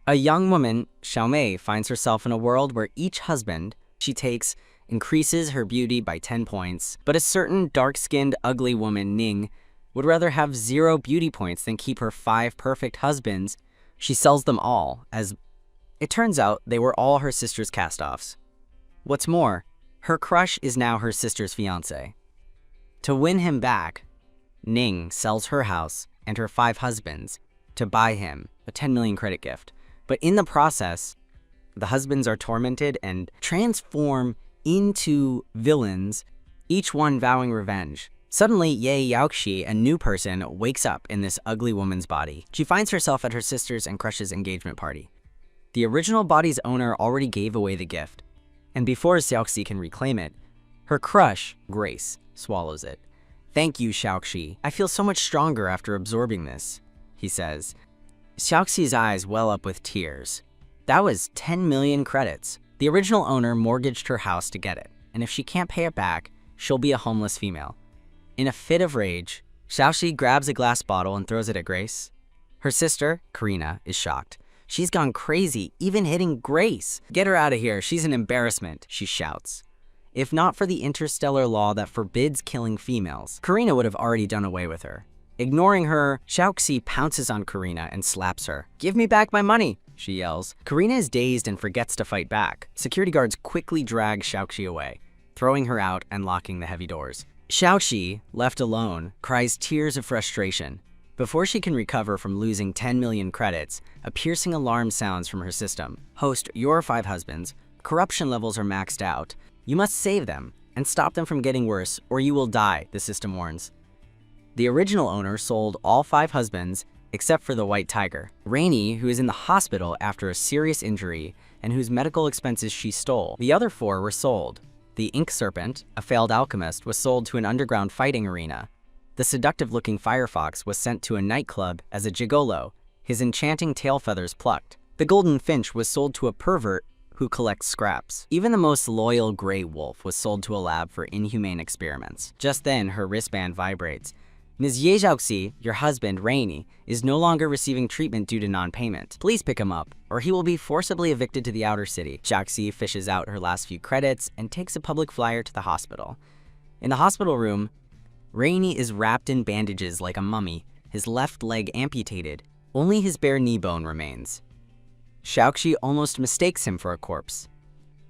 A young woman, Xiaomei, finds herself in a world where each husband she takes increases her beauty by 10 points, but a certain dark-skinned, ugly woman, Ning, would rather have 0 beauty points than keep her 5 perfect husbands. She sells them all, as it turns out they were all her sister's cast-offs. What's more, her crush is now her sister's fiancé. To win him back, Ning sells her house and her 5 husbands to buy him a 10 million credit gift. But in the process, the husbands are tormented and transform into villains, each one vowing revenge. Suddenly, Ye Yaoxi, a new person, wakes up in this ugly woman's body. She finds herself at her sister's and crush's engagement party. The original body's owner already gave away the gift, and before Xiaoxi can reclaim it, her crush, Grace, swallows it. "Thank you, Xiaoxi. I feel so much stronger after absorbing this," he says. Xiaoxi's eyes well up with tears. That was 10 million credits. The original owner mortgaged her house to get it, and if she can't pay it back, she'll be a homeless female. In a fit of rage, Xiaoxi grabs a glass bottle and throws it at Grace. Her sister, Karina, is shocked. "She's gone crazy, even hitting Grace. Get her out of here, she's an embarrassment," she shouts. If not for the interstellar law that forbids killing females, Karina would have already done away with her. Ignoring her, Xiaoxi pounces on Karina and slaps her. "Give me back my money," she yells. Karina is dazed and forgets to fight back. Security guards quickly drag Xiaoxi away, throwing her out and locking the heavy doors. Xiaoxi, left alone, cries tears of frustration. Before she can recover from losing 10 million credits, a piercing alarm sounds from her system. "Host, your 5 husbands. Corruption levels are maxed out. You must save them and stop them from getting worse, or you will die," the system warns. The original owner sold all 5 husbands except for the white tiger, Rainey, who is in the hospital after a serious injury and whose medical expenses she stole. The other 4 were sold. The ink serpent, a failed alchemist, was sold to an underground fighting arena. The seductive-looking firefox was sent to a nightclub as a gigolo, his enchanting tail feathers plucked. The golden finch was sold to a pervert who collects scraps. Even the most loyal gray wolf was sold to a lab for inhumane experiments. Just then, her wristband vibrates. "Ms. Ye Zhaoxi, your husband, Rainey, is no longer receiving treatment due to non-payment. Please pick him up, or he will be forcibly evicted to the outer city." Zhaoxi fishes out her last few credits and takes a public flyer to the hospital. In the hospital room, Rainey is wrapped in bandages like a mummy, his left leg amputated. Only his bare knee bone remains. Xiaoxi almost mistakes him for a corpse.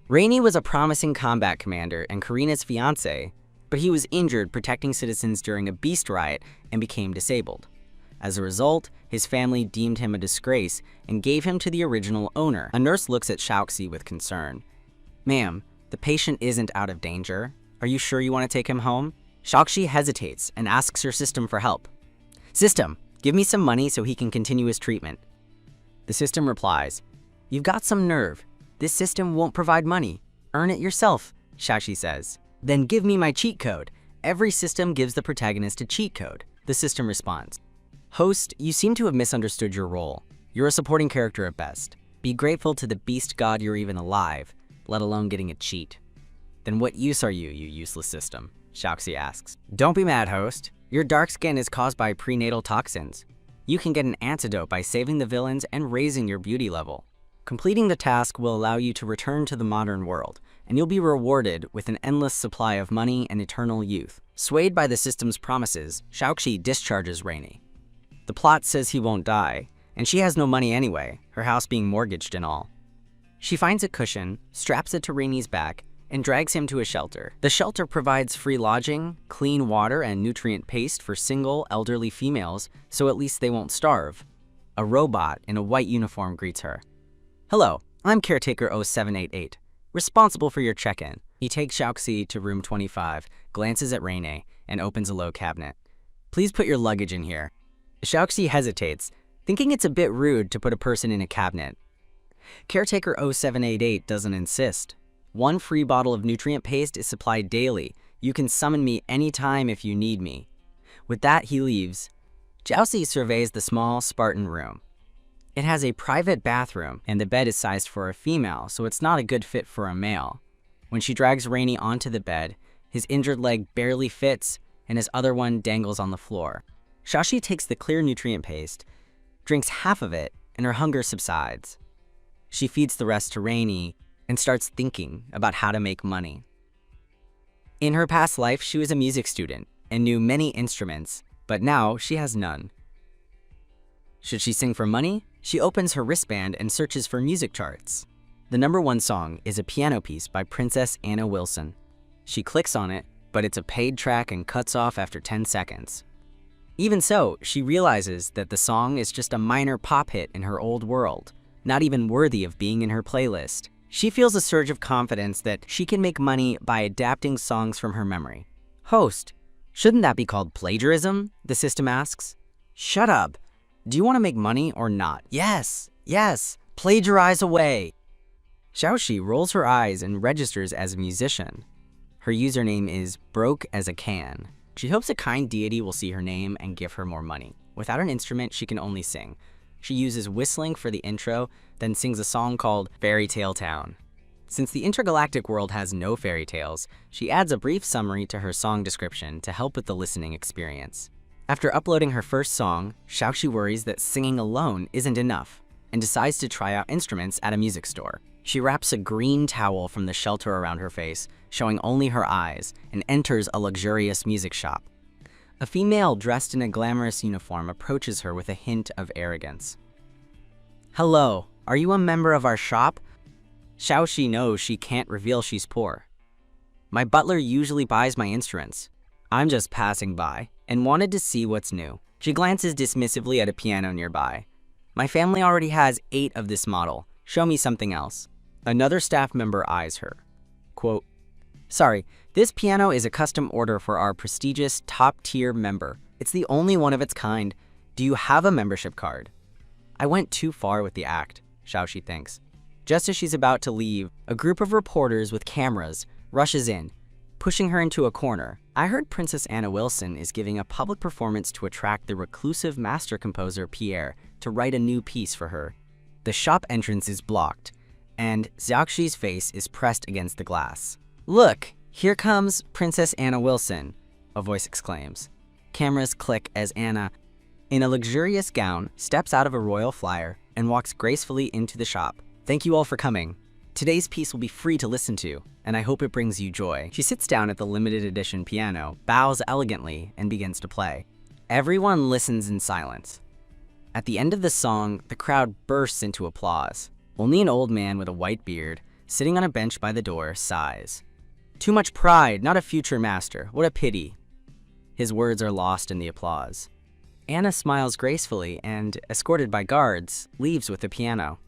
Rainey was a promising combat commander and Karina's fiancé, but he was injured protecting citizens during a beast riot and became disabled. As a result, his family deemed him a disgrace and gave him to the original owner. A nurse looks at Xiaoxi with concern. "Ma'am, the patient isn't out of danger. Are you sure you want to take him home?" Xiaoxi hesitates and asks her system for help. "System, give me some money so he can continue his treatment." The system replies, "You've got some nerve. This system won't provide money. Earn it yourself," Xiaoxi says. "Then give me my cheat code. Every system gives the protagonist a cheat code." The system responds, "Host, you seem to have misunderstood your role. You're a supporting character at best. Be grateful to the beast god you're even alive, let alone getting a cheat." "Then what use are you useless system?" Xiaoxi asks. "Don't be mad, host. Your dark skin is caused by prenatal toxins. You can get an antidote by saving the villains and raising your beauty level. Completing the task will allow you to return to the modern world, and you'll be rewarded with an endless supply of money and eternal youth." Swayed by the system's promises, Xiaoxi discharges Rainey. The plot says he won't die, and she has no money anyway, her house being mortgaged and all. She finds a cushion, straps it to Rainey's back, and drags him to a shelter. The shelter provides free lodging, clean water, and nutrient paste for single, elderly females, so at least they won't starve. A robot in a white uniform greets her. "Hello, I'm Caretaker 0788, responsible for your check-in." He takes Xiaoxi to room 25, glances at Rainey, and opens a low cabinet. "Please put your luggage in here." Xiaoxi hesitates, thinking it's a bit rude to put a person in a cabinet. Caretaker 0788 doesn't insist. "One free bottle of nutrient paste is supplied daily. You can summon me anytime if you need me." With that, he leaves. Xiaoxi surveys the small, Spartan room. It has a private bathroom, and the bed is sized for a female, so it's not a good fit for a male. When she drags Rainey onto the bed, his injured leg barely fits, and his other one dangles on the floor. Xiaoxi takes the clear nutrient paste, drinks half of it, and her hunger subsides. She feeds the rest to Rainy and starts thinking about how to make money. In her past life, she was a music student and knew many instruments, but now she has none. Should she sing for money? She opens her wristband and searches for music charts. The #1 song is a piano piece by Princess Anna Wilson. She clicks on it, but it's a paid track and cuts off after 10 seconds. Even so, she realizes that the song is just a minor pop hit in her old world, not even worthy of being in her playlist. She feels a surge of confidence that she can make money by adapting songs from her memory. Host, shouldn't that be called plagiarism? The system asks. Shut up. Do you want to make money or not? Yes, plagiarize away. Xiaoxi rolls her eyes and registers as a musician. Her username is broke as a can. She hopes a kind deity will see her name and give her more money. Without an instrument, she can only sing. She uses whistling for the intro, then sings a song called Fairy Tale Town. Since the intergalactic world has no fairy tales, she adds a brief summary to her song description to help with the listening experience. After uploading her first song, Xiaoxi worries that singing alone isn't enough and decides to try out instruments at a music store. She wraps a green towel from the shelter around her face, showing only her eyes, and enters a luxurious music shop. A female dressed in a glamorous uniform approaches her with a hint of arrogance. Hello, are you a member of our shop? Xiaoxi knows she can't reveal she's poor. My butler usually buys my instruments. I'm just passing by and wanted to see what's new. She glances dismissively at a piano nearby. My family already has 8 of this model. Show me something else. Another staff member eyes her. Quote, sorry, this piano is a custom order for our prestigious top-tier member. It's the only one of its kind. Do you have a membership card? I went too far with the act, Xiaoxi thinks. Just as she's about to leave, a group of reporters with cameras rushes in, pushing her into a corner. I heard Princess Anna Wilson is giving a public performance to attract the reclusive master composer Pierre to write a new piece for her. The shop entrance is blocked, and Xiaoxi's face is pressed against the glass. Look, here comes Princess Anna Wilson, a voice exclaims. Cameras click as Anna, in a luxurious gown, steps out of a royal flyer and walks gracefully into the shop. Thank you all for coming. Today's piece will be free to listen to, and I hope it brings you joy. She sits down at the limited edition piano, bows elegantly, and begins to play. Everyone listens in silence. At the end of the song, the crowd bursts into applause. Only an old man with a white beard, sitting on a bench by the door, sighs. Too much pride, not a future master. What a pity. His words are lost in the applause. Anna smiles gracefully and, escorted by guards, leaves with the piano.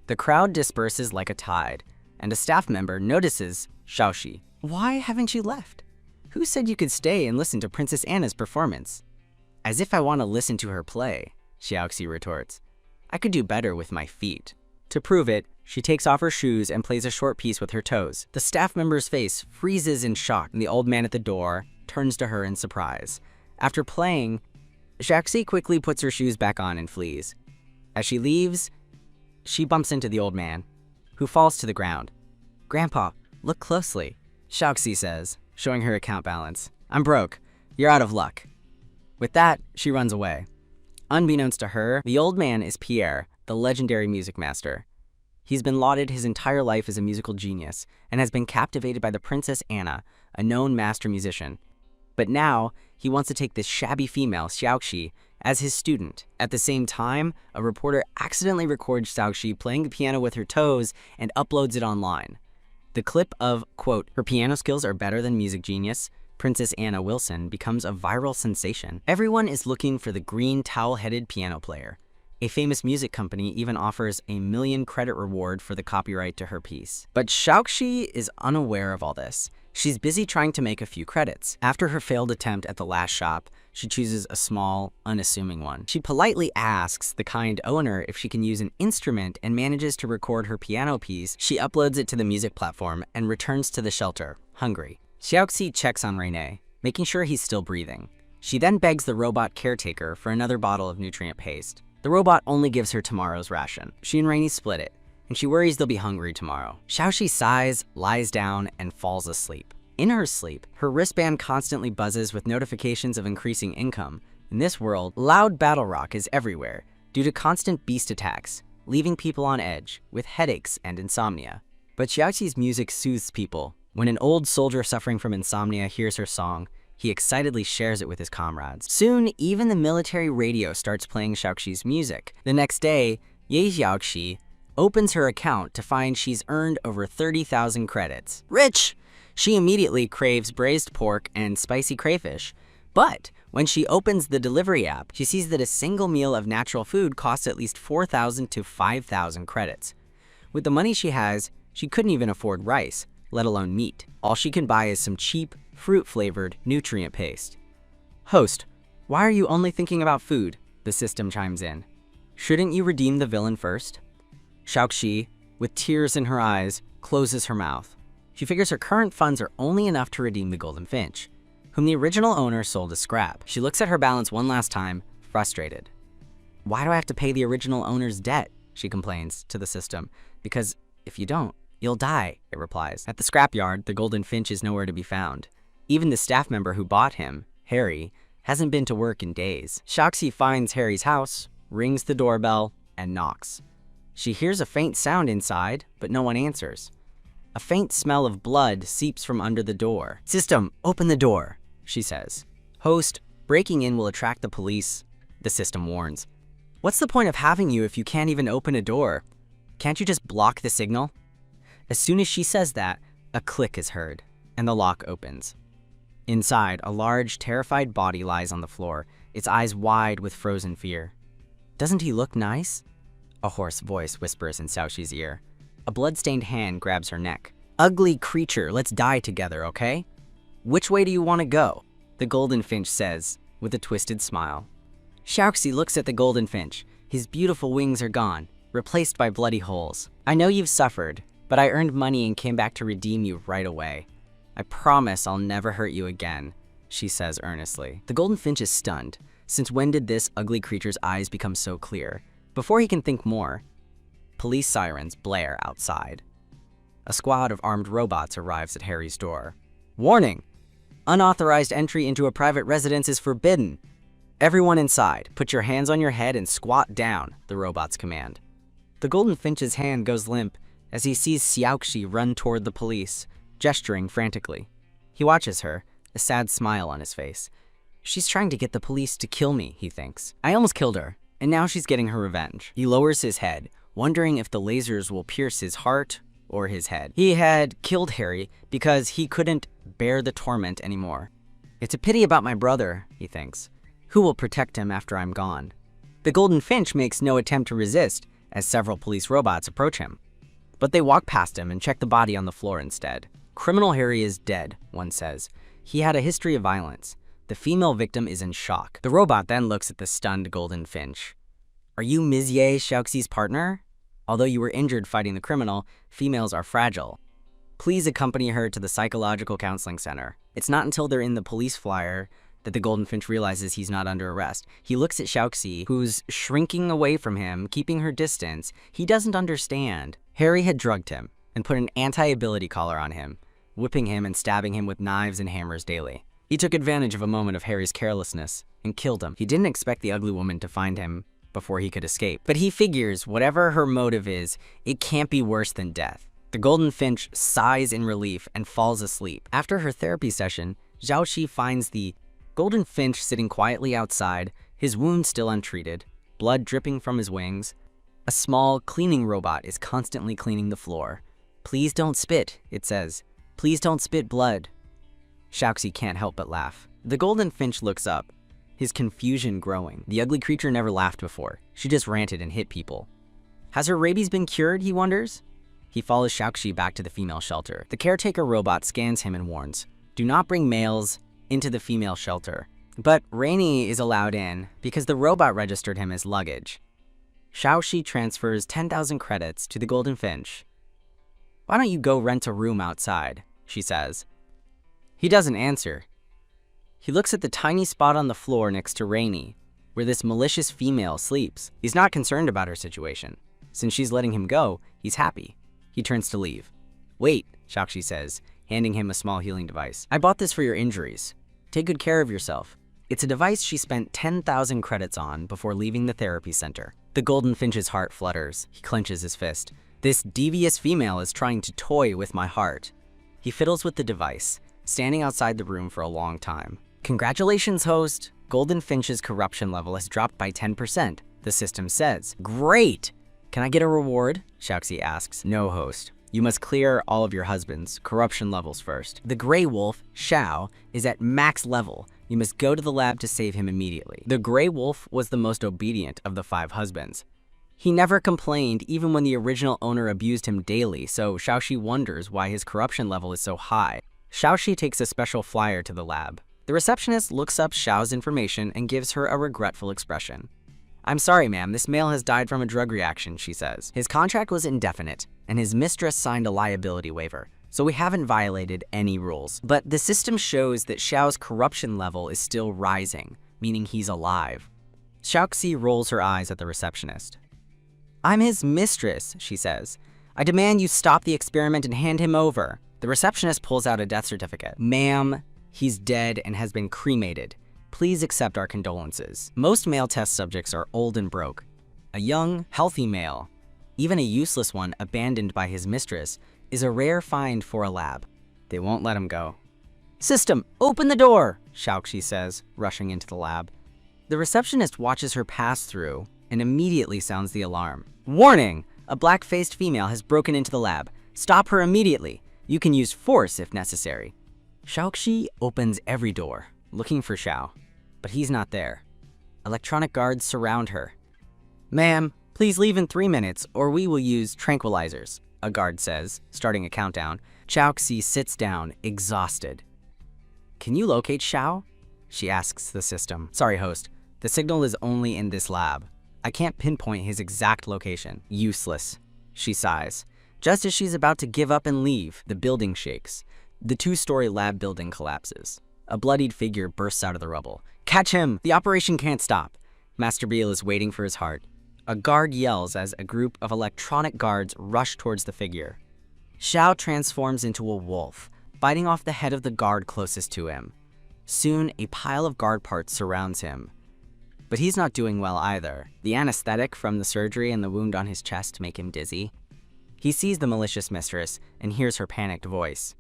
The crowd disperses like a tide, and a staff member notices Xiaoxi. Why haven't you left? Who said you could stay and listen to Princess Anna's performance? As if I want to listen to her play, Xiaoxi retorts. I could do better with my feet. To prove it, she takes off her shoes and plays a short piece with her toes. The staff member's face freezes in shock, and the old man at the door turns to her in surprise. After playing, Xiaoxi quickly puts her shoes back on and flees. As she leaves, she bumps into the old man, who falls to the ground. Grandpa, look closely, Xiaoxi says, showing her account balance. I'm broke. You're out of luck. With that, she runs away. Unbeknownst to her, the old man is Pierre, the legendary music master. He's been lauded his entire life as a musical genius and has been captivated by the Princess Anna, a known master musician. But now, he wants to take this shabby female, Xiaoxi, as his student. At the same time, a reporter accidentally records Xiaoxi playing the piano with her toes and uploads it online. The clip of, quote, her piano skills are better than music genius, Princess Anna Wilson, becomes a viral sensation. Everyone is looking for the green towel-headed piano player. A famous music company even offers a $1 million credit reward for the copyright to her piece. But Xiaoxi is unaware of all this. She's busy trying to make a few credits. After her failed attempt at the last shop, she chooses a small, unassuming one. She politely asks the kind owner if she can use an instrument and manages to record her piano piece. She uploads it to the music platform and returns to the shelter, hungry. Xiaoxi checks on Rene, making sure he's still breathing. She then begs the robot caretaker for another bottle of nutrient paste. The robot only gives her tomorrow's ration. She and Rainy split it, and she worries they'll be hungry tomorrow. Xiaoxi sighs, lies down, and falls asleep. In her sleep, her wristband constantly buzzes with notifications of increasing income. In this world, loud battle rock is everywhere due to constant beast attacks. leaving people on edge with headaches and insomnia. But Xiaoxi's music soothes people. When an old soldier suffering from insomnia hears her song, he excitedly shares it with his comrades. Soon, even the military radio starts playing Xiaoxi's music. The next day, Ye Xiaoxi opens her account to find she's earned over 30,000 credits. Rich! She immediately craves braised pork and spicy crayfish. But when she opens the delivery app, she sees that a single meal of natural food costs at least 4,000 to 5,000 credits. With the money she has, she couldn't even afford rice, let alone meat. All she can buy is some cheap, fruit-flavored nutrient paste. Host, why are you only thinking about food? The system chimes in. Shouldn't you redeem the villain first? Xiaoxi, with tears in her eyes, closes her mouth. She figures her current funds are only enough to redeem the Golden Finch, whom the original owner sold as scrap. She looks at her balance one last time, frustrated. Why do I have to pay the original owner's debt? She complains to the system. Because if you don't, you'll die, it replies. At the scrapyard, the Golden Finch is nowhere to be found. Even the staff member who bought him, Harry, hasn't been to work in days. Xiaoxi finds Harry's house, rings the doorbell, and knocks. She hears a faint sound inside, but no one answers. A faint smell of blood seeps from under the door. System, open the door, she says. Host, breaking in will attract the police, the system warns. What's the point of having you if you can't even open a door? Can't you just block the signal? As soon as she says that, a click is heard, and the lock opens. Inside, a large, terrified body lies on the floor, its eyes wide with frozen fear. Doesn't he look nice? A hoarse voice whispers in Xiaoxi's ear. A blood-stained hand grabs her neck. Ugly creature, let's die together, okay? Which way do you want to go? The Golden Finch says, with a twisted smile. Xiaoxi looks at the Golden Finch. His beautiful wings are gone, replaced by bloody holes. I know you've suffered, but I earned money and came back to redeem you right away. I promise I'll never hurt you again, she says earnestly. The Golden Finch is stunned. Since when did this ugly creature's eyes become so clear? Before he can think more, police sirens blare outside. A squad of armed robots arrives at Harry's door. Warning! Unauthorized entry into a private residence is forbidden. Everyone inside, put your hands on your head and squat down, the robots command. The Golden Finch's hand goes limp as he sees Xiaoxi run toward the police, gesturing frantically. He watches her, a sad smile on his face. She's trying to get the police to kill me, he thinks. I almost killed her, and now she's getting her revenge. He lowers his head, wondering if the lasers will pierce his heart or his head. He had killed Harry because he couldn't bear the torment anymore. It's a pity about my brother, he thinks. Who will protect him after I'm gone? The Golden Finch makes no attempt to resist as several police robots approach him. But they walk past him and check the body on the floor instead. Criminal Harry is dead, one says. He had a history of violence. The female victim is in shock. The robot then looks at the stunned Golden Finch. Are you Ms. Ye, Xiaoxi's partner? Although you were injured fighting the criminal, females are fragile. Please accompany her to the psychological counseling center. It's not until they're in the police flyer that the Golden Finch realizes he's not under arrest. He looks at Xiaoxi, who's shrinking away from him, keeping her distance. He doesn't understand. Harry had drugged him and put an anti-ability collar on him, whipping him and stabbing him with knives and hammers daily. He took advantage of a moment of Harry's carelessness and killed him. He didn't expect the ugly woman to find him before he could escape. But he figures whatever her motive is, it can't be worse than death. The Golden Finch sighs in relief and falls asleep. After her therapy session, Xiaoxi finds the Golden Finch sitting quietly outside, his wound still untreated, blood dripping from his wings. A small cleaning robot is constantly cleaning the floor. Please don't spit, it says. Please don't spit blood. Xiaoxi can't help but laugh. The Golden Finch looks up, his confusion growing. The ugly creature never laughed before. She just ranted and hit people. Has her rabies been cured, he wonders? He follows Xiaoxi back to the female shelter. The caretaker robot scans him and warns, do not bring males into the female shelter. But Rainey is allowed in because the robot registered him as luggage. Xiaoxi transfers 10,000 credits to the Golden Finch. Why don't you go rent a room outside, she says. He doesn't answer. He looks at the tiny spot on the floor next to Rainey, where this malicious female sleeps. He's not concerned about her situation. Since she's letting him go, he's happy. He turns to leave. Wait, Xiaoxi says, handing him a small healing device. I bought this for your injuries. Take good care of yourself. It's a device she spent 10,000 credits on before leaving the therapy center. The golden finch's heart flutters. He clenches his fist. This devious female is trying to toy with my heart. He fiddles with the device, standing outside the room for a long time. Congratulations, host. Golden Finch's corruption level has dropped by 10%, the system says. Great! Can I get a reward? Xiaoxi asks. No, host. You must clear all of your husband's corruption levels first. The gray wolf, Xiao, is at max level. You must go to the lab to save him immediately. The gray wolf was the most obedient of the 5 husbands. He never complained even when the original owner abused him daily, so Xiaoxi wonders why his corruption level is so high. Xiaoxi takes a special flyer to the lab. The receptionist looks up Xiao's information and gives her a regretful expression. I'm sorry, ma'am, this male has died from a drug reaction, she says. His contract was indefinite, and his mistress signed a liability waiver, so we haven't violated any rules. But the system shows that Xiao's corruption level is still rising, meaning he's alive. Xiaoxi rolls her eyes at the receptionist. I'm his mistress, she says. I demand you stop the experiment and hand him over. The receptionist pulls out a death certificate. Ma'am, he's dead and has been cremated. Please accept our condolences. Most male test subjects are old and broke. A young, healthy male, even a useless one abandoned by his mistress, is a rare find for a lab. They won't let him go. System, open the door, Xiaoxi says, rushing into the lab. The receptionist watches her pass through and immediately sounds the alarm. Warning! A black-faced female has broken into the lab. Stop her immediately. You can use force if necessary. Xiaoxi opens every door, looking for Xiao, but he's not there. Electronic guards surround her. Ma'am, please leave in 3 minutes or we will use tranquilizers, a guard says, starting a countdown. Xiaoxi sits down, exhausted. Can you locate Xiao? She asks the system. Sorry, host. The signal is only in this lab. I can't pinpoint his exact location. Useless, she sighs. Just as she's about to give up and leave, the building shakes. The 2-story lab building collapses. A bloodied figure bursts out of the rubble. Catch him! The operation can't stop. Master Beal is waiting for his heart. A guard yells as a group of electronic guards rush towards the figure. Xiao transforms into a wolf, biting off the head of the guard closest to him. Soon, a pile of guard parts surrounds him. But he's not doing well either. The anesthetic from the surgery and the wound on his chest make him dizzy. He sees the malicious mistress and hears her panicked voice.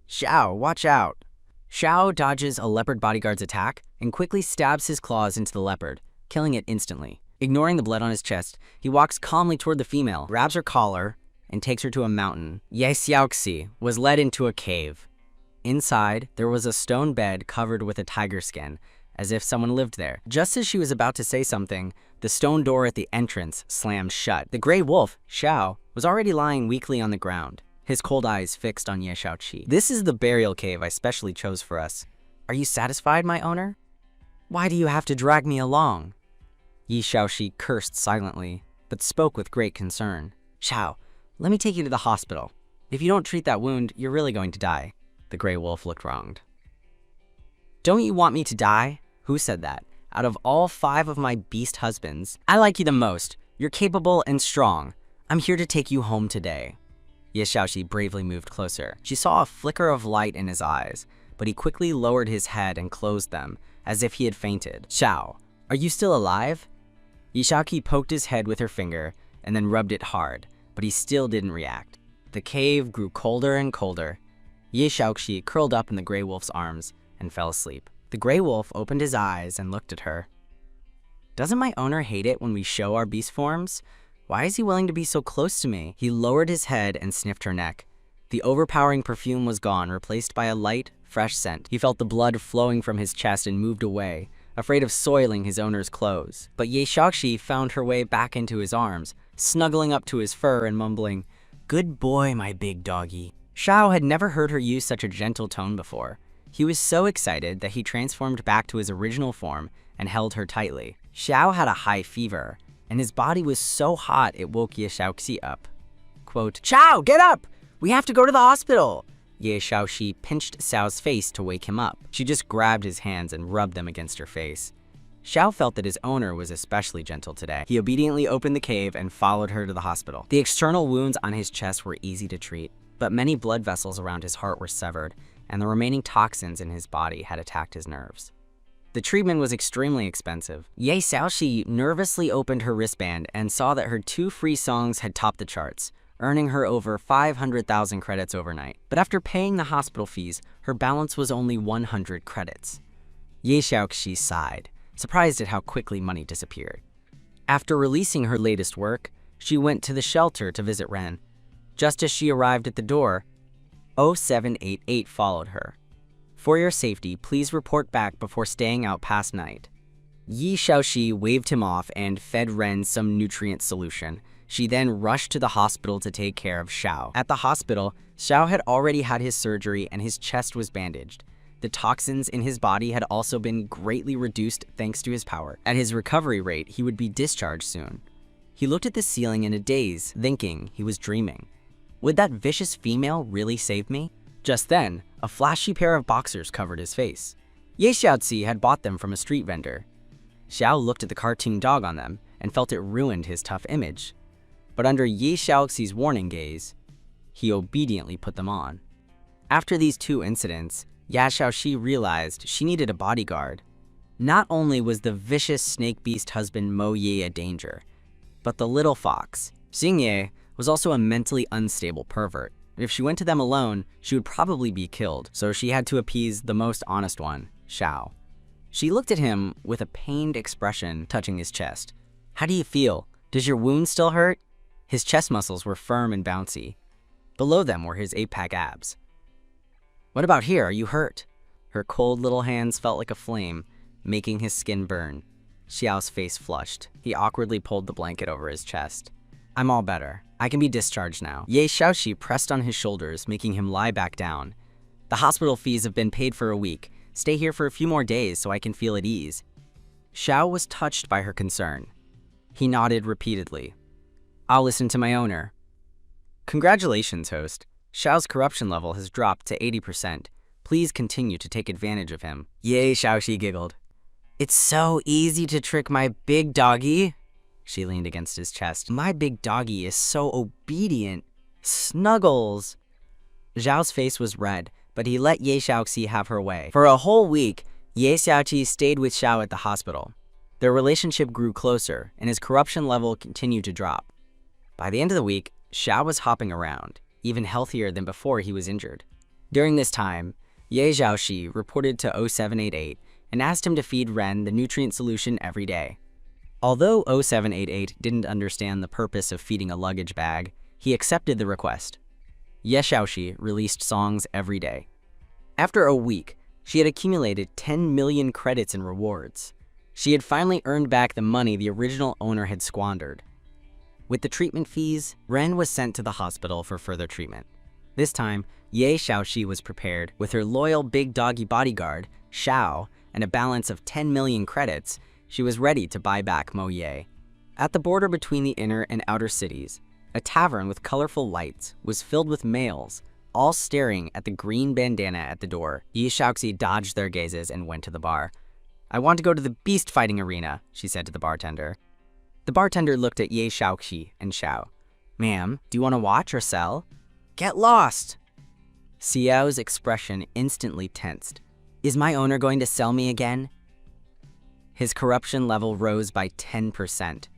Xiao, watch out! Xiao dodges a leopard bodyguard's attack and quickly stabs his claws into the leopard, killing it instantly. Ignoring the blood on his chest, he walks calmly toward the female, grabs her collar, and takes her to a mountain. Ye Xiaoxi was led into a cave. Inside, there was a stone bed covered with a tiger skin, as if someone lived there. Just as she was about to say something, the stone door at the entrance slammed shut. The gray wolf, Xiao, was already lying weakly on the ground, his cold eyes fixed on Ye Xiaoqi. This is the burial cave I specially chose for us. Are you satisfied, my owner? Why do you have to drag me along? Ye Xiaoqi cursed silently, but spoke with great concern. Xiao, let me take you to the hospital. If you don't treat that wound, you're really going to die. The gray wolf looked wronged. Don't you want me to die? Who said that? Out of all 5 of my beast husbands, I like you the most. You're capable and strong. I'm here to take you home today. Ye Xiaoqi bravely moved closer. She saw a flicker of light in his eyes, but he quickly lowered his head and closed them, as if he had fainted. Xiao, are you still alive? Ye Xiaoqi poked his head with her finger and then rubbed it hard, but he still didn't react. The cave grew colder and colder. Ye Xiaoqi curled up in the gray wolf's arms and fell asleep. The gray wolf opened his eyes and looked at her. Doesn't my owner hate it when we show our beast forms? Why is he willing to be so close to me? He lowered his head and sniffed her neck. The overpowering perfume was gone, replaced by a light, fresh scent. He felt the blood flowing from his chest and moved away, afraid of soiling his owner's clothes. But Ye Xiaoqi found her way back into his arms, snuggling up to his fur and mumbling, "Good boy, my big doggy." Xiao had never heard her use such a gentle tone before. He was so excited that he transformed back to his original form and held her tightly. Xiao had a high fever, and his body was so hot it woke Ye Xiaoqi up. Quote, "Xiao, get up! We have to go to the hospital!" Ye Xiaoqi pinched Xiao's face to wake him up. She just grabbed his hands and rubbed them against her face. Xiao felt that his owner was especially gentle today. He obediently opened the cave and followed her to the hospital. The external wounds on his chest were easy to treat, but many blood vessels around his heart were severed, and the remaining toxins in his body had attacked his nerves. The treatment was extremely expensive. Ye Xiaoxi nervously opened her wristband and saw that her 2 free songs had topped the charts, earning her over 500,000 credits overnight. But after paying the hospital fees, her balance was only 100 credits. Ye Xiaoxi sighed, surprised at how quickly money disappeared. After releasing her latest work, she went to the shelter to visit Ren. Just as she arrived at the door, 0788 followed her. For your safety, please report back before staying out past night. Ye Xiaoxi waved him off and fed Ren some nutrient solution. She then rushed to the hospital to take care of Xiao. At the hospital, Xiao had already had his surgery and his chest was bandaged. The toxins in his body had also been greatly reduced thanks to his power. At his recovery rate, he would be discharged soon. He looked at the ceiling in a daze, thinking he was dreaming. Would that vicious female really save me? Just then, a flashy pair of boxers covered his face. Ye Xiaoxi had bought them from a street vendor. Xiao looked at the cartoon dog on them and felt it ruined his tough image. But under Ye Xiaoxi's warning gaze, he obediently put them on. After these 2 incidents, Ya Xiaoxi realized she needed a bodyguard. Not only was the vicious snake beast husband Mo Ye a danger, but the little fox, Xing Ye, was also a mentally unstable pervert. If she went to them alone, she would probably be killed, so she had to appease the most honest one, Xiao. She looked at him with a pained expression, touching his chest. How do you feel? Does your wound still hurt? His chest muscles were firm and bouncy. Below them were his 8-pack abs. What about here? Are you hurt? Her cold little hands felt like a flame, making his skin burn. Xiao's face flushed. He awkwardly pulled the blanket over his chest. I'm all better. I can be discharged now. Ye Xiaoxi pressed on his shoulders, making him lie back down. The hospital fees have been paid for a week. Stay here for a few more days so I can feel at ease. Xiao was touched by her concern. He nodded repeatedly. I'll listen to my owner. Congratulations, host. Xiao's corruption level has dropped to 80%. Please continue to take advantage of him. Ye Xiaoxi giggled. It's so easy to trick my big doggy. She leaned against his chest. My big doggy is so obedient. Snuggles. Zhao's face was red, but he let Ye Xiaoxi have her way. For a whole week, Ye Xiaoxi stayed with Xiao at the hospital. Their relationship grew closer, and his corruption level continued to drop. By the end of the week, Xiao was hopping around, even healthier than before he was injured. During this time, Ye Xiaoxi reported to 0788 and asked him to feed Ren the nutrient solution every day. Although 0788 didn't understand the purpose of feeding a luggage bag, he accepted the request. Ye Xiaoxi released songs every day. After a week, she had accumulated 10 million credits in rewards. She had finally earned back the money the original owner had squandered. With the treatment fees, Ren was sent to the hospital for further treatment. This time, Ye Xiaoxi was prepared. With her loyal big doggy bodyguard, Xiao, and a balance of 10 million credits, she was ready to buy back Mo Ye. At the border between the inner and outer cities, a tavern with colorful lights was filled with males, all staring at the green bandana at the door. Ye Xiaoxi dodged their gazes and went to the bar. I want to go to the beast fighting arena, she said to the bartender. The bartender looked at Ye Xiaoxi and Xiao. Ma'am, do you want to watch or sell? Get lost! Xiao's expression instantly tensed. Is my owner going to sell me again? His corruption level rose by 10%.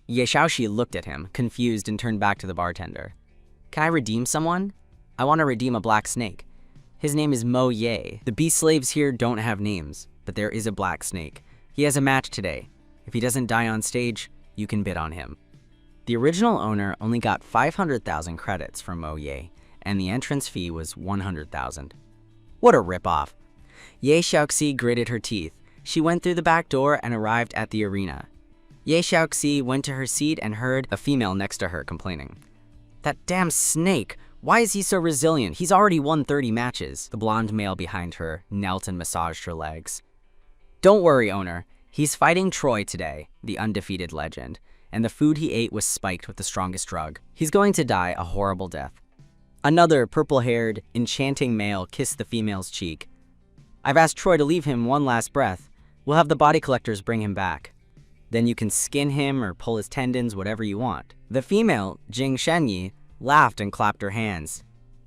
Ye Xiaoxi looked at him, confused, and turned back to the bartender. Can I redeem someone? I want to redeem a black snake. His name is Mo Ye. The beast slaves here don't have names, but there is a black snake. He has a match today. If he doesn't die on stage, you can bid on him. The original owner only got 500,000 credits from Mo Ye, and the entrance fee was 100,000. What a ripoff. Ye Xiaoxi gritted her teeth. She went through the back door and arrived at the arena. Ye Xiaoxi went to her seat and heard a female next to her complaining. That damn snake! Why is he so resilient? He's already won 30 matches. The blonde male behind her knelt and massaged her legs. Don't worry, owner. He's fighting Troy today, the undefeated legend, and the food he ate was spiked with the strongest drug. He's going to die a horrible death. Another purple-haired, enchanting male kissed the female's cheek. I've asked Troy to leave him one last breath. We'll have the body collectors bring him back. Then you can skin him or pull his tendons, whatever you want. The female, Jing Shenyi, laughed and clapped her hands.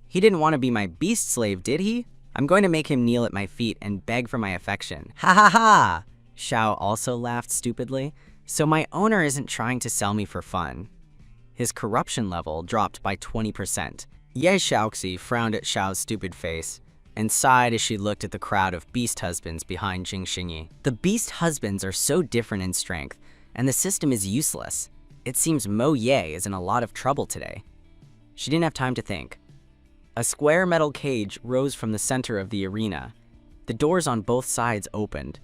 He didn't want to be my beast slave, did he? I'm going to make him kneel at my feet and beg for my affection. Ha ha ha! Xiao also laughed stupidly. So my owner isn't trying to sell me for fun. His corruption level dropped by 20%. Ye Xiaoxi frowned at Xiao's stupid face and sighed as she looked at the crowd of beast husbands behind Jing Xingyi. The beast husbands are so different in strength, and the system is useless. It seems Mo Ye is in a lot of trouble today. She didn't have time to think. A square metal cage rose from the center of the arena. The doors on both sides opened.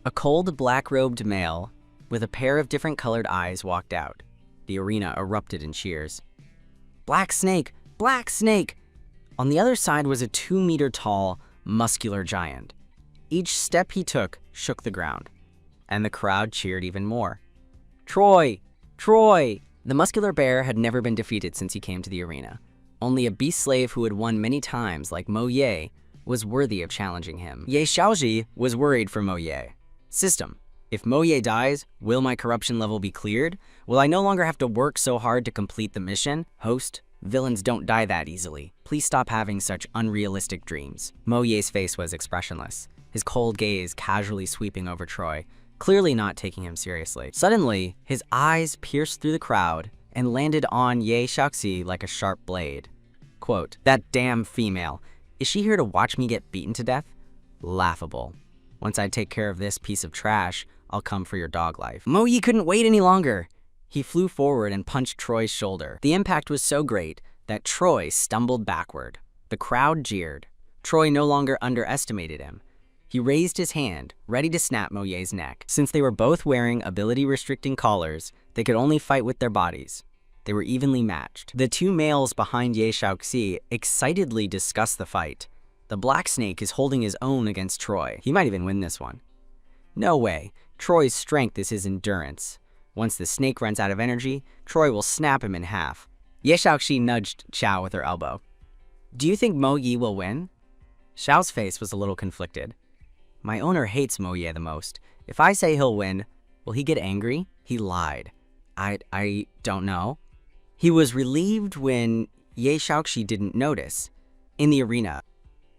A cold, black-robed male with a pair of different colored eyes walked out. The arena erupted in cheers. Black Snake! Black Snake! On the other side was a 2-meter-tall, muscular giant. Each step he took shook the ground, and the crowd cheered even more. Troy! Troy! The muscular bear had never been defeated since he came to the arena. Only a beast slave who had won many times, like Mo Ye, was worthy of challenging him. Ye Xiaoji was worried for Mo Ye. System: if Mo Ye dies, will my corruption level be cleared? Will I no longer have to work so hard to complete the mission? Host: villains don't die that easily. Please stop having such unrealistic dreams. Mo Ye's face was expressionless, his cold gaze casually sweeping over Troy, clearly not taking him seriously. Suddenly, his eyes pierced through the crowd and landed on Ye Xiaoxi like a sharp blade. Quote, "That damn female. Is she here to watch me get beaten to death? Laughable. Once I take care of this piece of trash, I'll come for your dog life." Mo Ye couldn't wait any longer. He flew forward and punched Troy's shoulder. The impact was so great that Troy stumbled backward. The crowd jeered. Troy no longer underestimated him. He raised his hand, ready to snap Mo Ye's neck. Since they were both wearing ability-restricting collars, they could only fight with their bodies. They were evenly matched. The two males behind Ye Xiaoxi excitedly discussed the fight. The Black Snake is holding his own against Troy. He might even win this one. No way. Troy's strength is his endurance. Once the snake runs out of energy, Troy will snap him in half. Ye Xiaoxi nudged Xiao with her elbow. Do you think Mo Ye will win? Xiao's face was a little conflicted. My owner hates Mo Ye the most. If I say he'll win, will he get angry? He lied. I don't know. He was relieved when Ye Xiaoxi didn't notice. In the arena,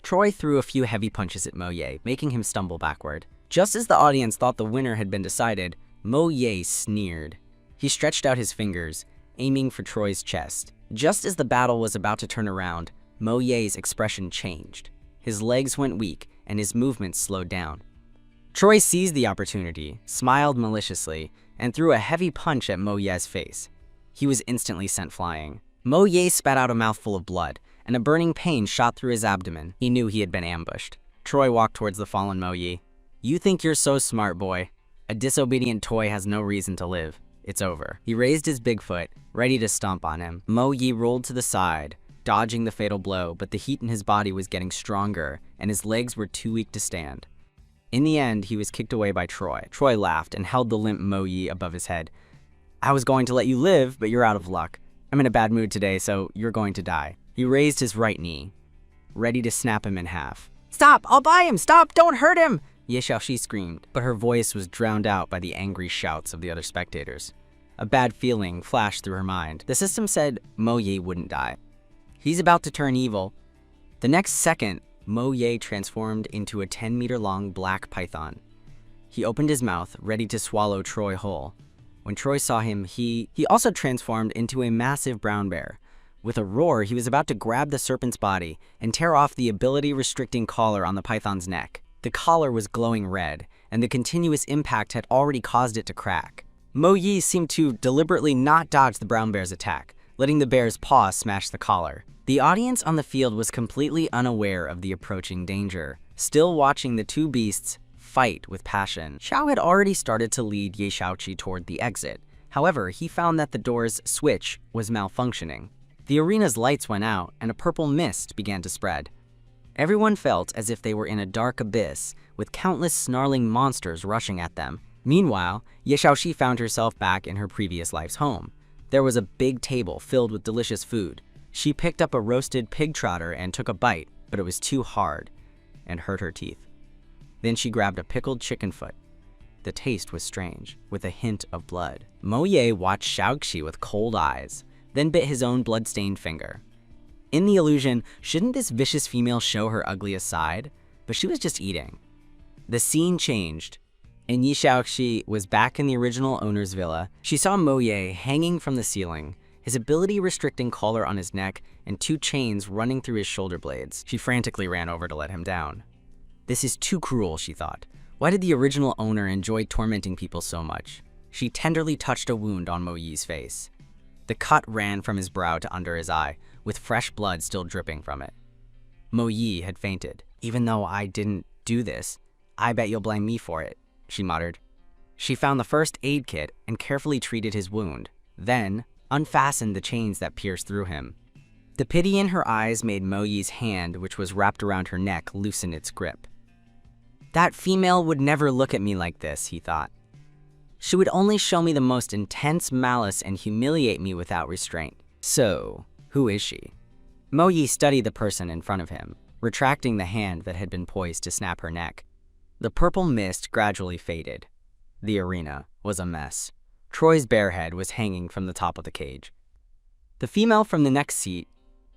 Troy threw a few heavy punches at Mo Ye, making him stumble backward. Just as the audience thought the winner had been decided, Mo Ye sneered. He stretched out his fingers, aiming for Troy's chest. Just as the battle was about to turn around, Mo Ye's expression changed. His legs went weak, and his movements slowed down. Troy seized the opportunity, smiled maliciously, and threw a heavy punch at Mo Ye's face. He was instantly sent flying. Mo Ye spat out a mouthful of blood, and a burning pain shot through his abdomen. He knew he had been ambushed. Troy walked towards the fallen Mo Ye. You think you're so smart, boy. A disobedient toy has no reason to live. It's over. He raised his big foot, ready to stomp on him. Mo Ye rolled to the side, dodging the fatal blow, but the heat in his body was getting stronger, and his legs were too weak to stand. In the end, he was kicked away by Troy. Troy laughed and held the limp Mo Ye above his head. I was going to let you live, but you're out of luck. I'm in a bad mood today, so you're going to die. He raised his right knee, ready to snap him in half. Stop! I'll buy him! Stop! Don't hurt him! Ye Xiaoxi screamed, but her voice was drowned out by the angry shouts of the other spectators. A bad feeling flashed through her mind. The system said Mo Ye wouldn't die. He's about to turn evil. The next second, Mo Ye transformed into a 10-meter-long black python. He opened his mouth, ready to swallow Troy whole. When Troy saw him, he also transformed into a massive brown bear. With a roar, he was about to grab the serpent's body and tear off the ability-restricting collar on the python's neck. The collar was glowing red, and the continuous impact had already caused it to crack. Mo Ye seemed to deliberately not dodge the brown bear's attack, letting the bear's paw smash the collar. The audience on the field was completely unaware of the approaching danger, still watching the two beasts fight with passion. Xiao had already started to lead Ye Xiaoqi toward the exit. However, he found that the door's switch was malfunctioning. The arena's lights went out, and a purple mist began to spread. Everyone felt as if they were in a dark abyss, with countless snarling monsters rushing at them. Meanwhile, Ye Xiaoqi found herself back in her previous life's home. There was a big table filled with delicious food. She picked up a roasted pig trotter and took a bite, but it was too hard and hurt her teeth. Then she grabbed a pickled chicken foot. The taste was strange, with a hint of blood. Mo Ye watched Xiaoqi with cold eyes, then bit his own blood-stained finger. In the illusion, shouldn't this vicious female show her ugliest side? But she was just eating. The scene changed, and Yi Xiaoxi was back in the original owner's villa. She saw Mo Ye hanging from the ceiling, his ability-restricting collar on his neck and 2 chains running through his shoulder blades. She frantically ran over to let him down. This is too cruel, she thought. Why did the original owner enjoy tormenting people so much? She tenderly touched a wound on Mo Yi's face. The cut ran from his brow to under his eye, with fresh blood still dripping from it. Mo Yi had fainted. Even though I didn't do this, I bet you'll blame me for it, she muttered. She found the first aid kit and carefully treated his wound, then unfastened the chains that pierced through him. The pity in her eyes made Mo Yi's hand, which was wrapped around her neck, loosen its grip. That female would never look at me like this, he thought. She would only show me the most intense malice and humiliate me without restraint. So, who is she? Mo Yi studied the person in front of him, retracting the hand that had been poised to snap her neck. The purple mist gradually faded. The arena was a mess. Troy's bare head was hanging from the top of the cage. The female from the next seat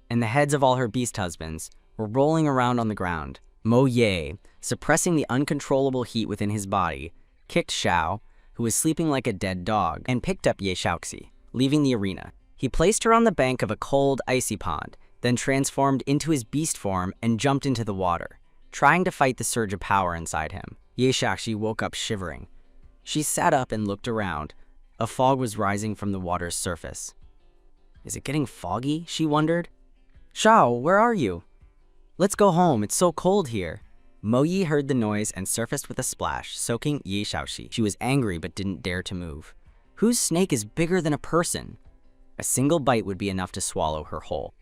and the heads of all her beast husbands were rolling around on the ground. Mo Ye, suppressing the uncontrollable heat within his body, kicked Xiao, who was sleeping like a dead dog, and picked up Ye Xiaoxi, leaving the arena. He placed her on the bank of a cold, icy pond, then transformed into his beast form and jumped into the water, trying to fight the surge of power inside him. Ye Xiaoxi woke up shivering. She sat up and looked around. A fog was rising from the water's surface. Is it getting foggy? She wondered. Xiao, where are you? Let's go home, it's so cold here. Mo Yi heard the noise and surfaced with a splash, soaking Ye Xiaoxi. She was angry but didn't dare to move. Whose snake is bigger than a person? A single bite would be enough to swallow her whole.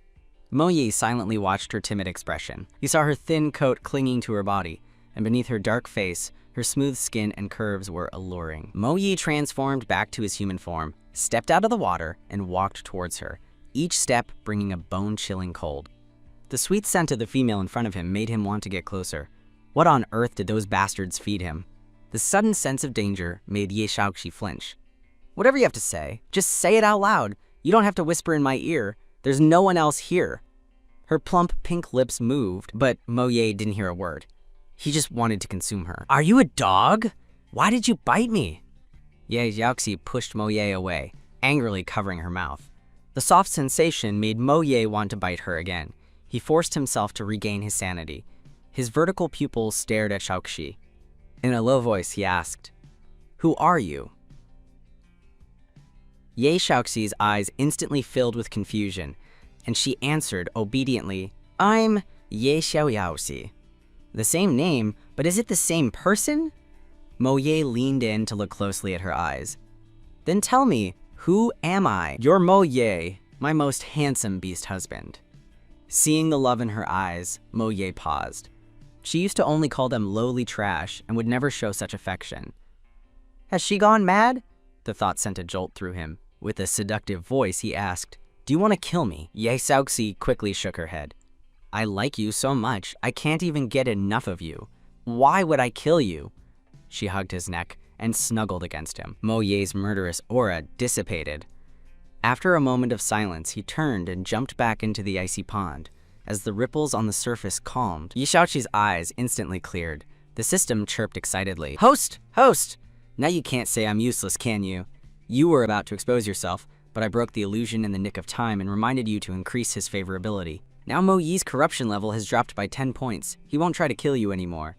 Mo Yi silently watched her timid expression. He saw her thin coat clinging to her body, and beneath her dark face, her smooth skin and curves were alluring. Mo Yi transformed back to his human form, stepped out of the water, and walked towards her, each step bringing a bone-chilling cold. The sweet scent of the female in front of him made him want to get closer. What on earth did those bastards feed him? The sudden sense of danger made Ye Xiaoxi flinch. Whatever you have to say, just say it out loud. You don't have to whisper in my ear. There's no one else here. Her plump pink lips moved, but Mo Ye didn't hear a word. He just wanted to consume her. Are you a dog? Why did you bite me? Ye Xiaoxi pushed Mo Ye away, angrily covering her mouth. The soft sensation made Mo Ye want to bite her again. He forced himself to regain his sanity. His vertical pupils stared at Xiaoxi. In a low voice, he asked, "Who are you?" Ye Xiaoxi's eyes instantly filled with confusion, and she answered obediently, "I'm Ye Xiaoyaoxi." The same name, but is it the same person? Mo Ye leaned in to look closely at her eyes. Then tell me, who am I? You're Mo Ye, my most handsome beast husband. Seeing the love in her eyes, Mo Ye paused. She used to only call them lowly trash and would never show such affection. Has she gone mad? The thought sent a jolt through him. With a seductive voice, he asked, "Do you want to kill me?" Ye Xiaoxi quickly shook her head. I like you so much, I can't even get enough of you. Why would I kill you? She hugged his neck and snuggled against him. Mo Ye's murderous aura dissipated. After a moment of silence, he turned and jumped back into the icy pond. As the ripples on the surface calmed, Ye Xiaoxi's eyes instantly cleared. The system chirped excitedly. Host! Host! Now you can't say I'm useless, can you? You were about to expose yourself, but I broke the illusion in the nick of time and reminded you to increase his favorability. Now Mo Yi's corruption level has dropped by 10 points. He won't try to kill you anymore.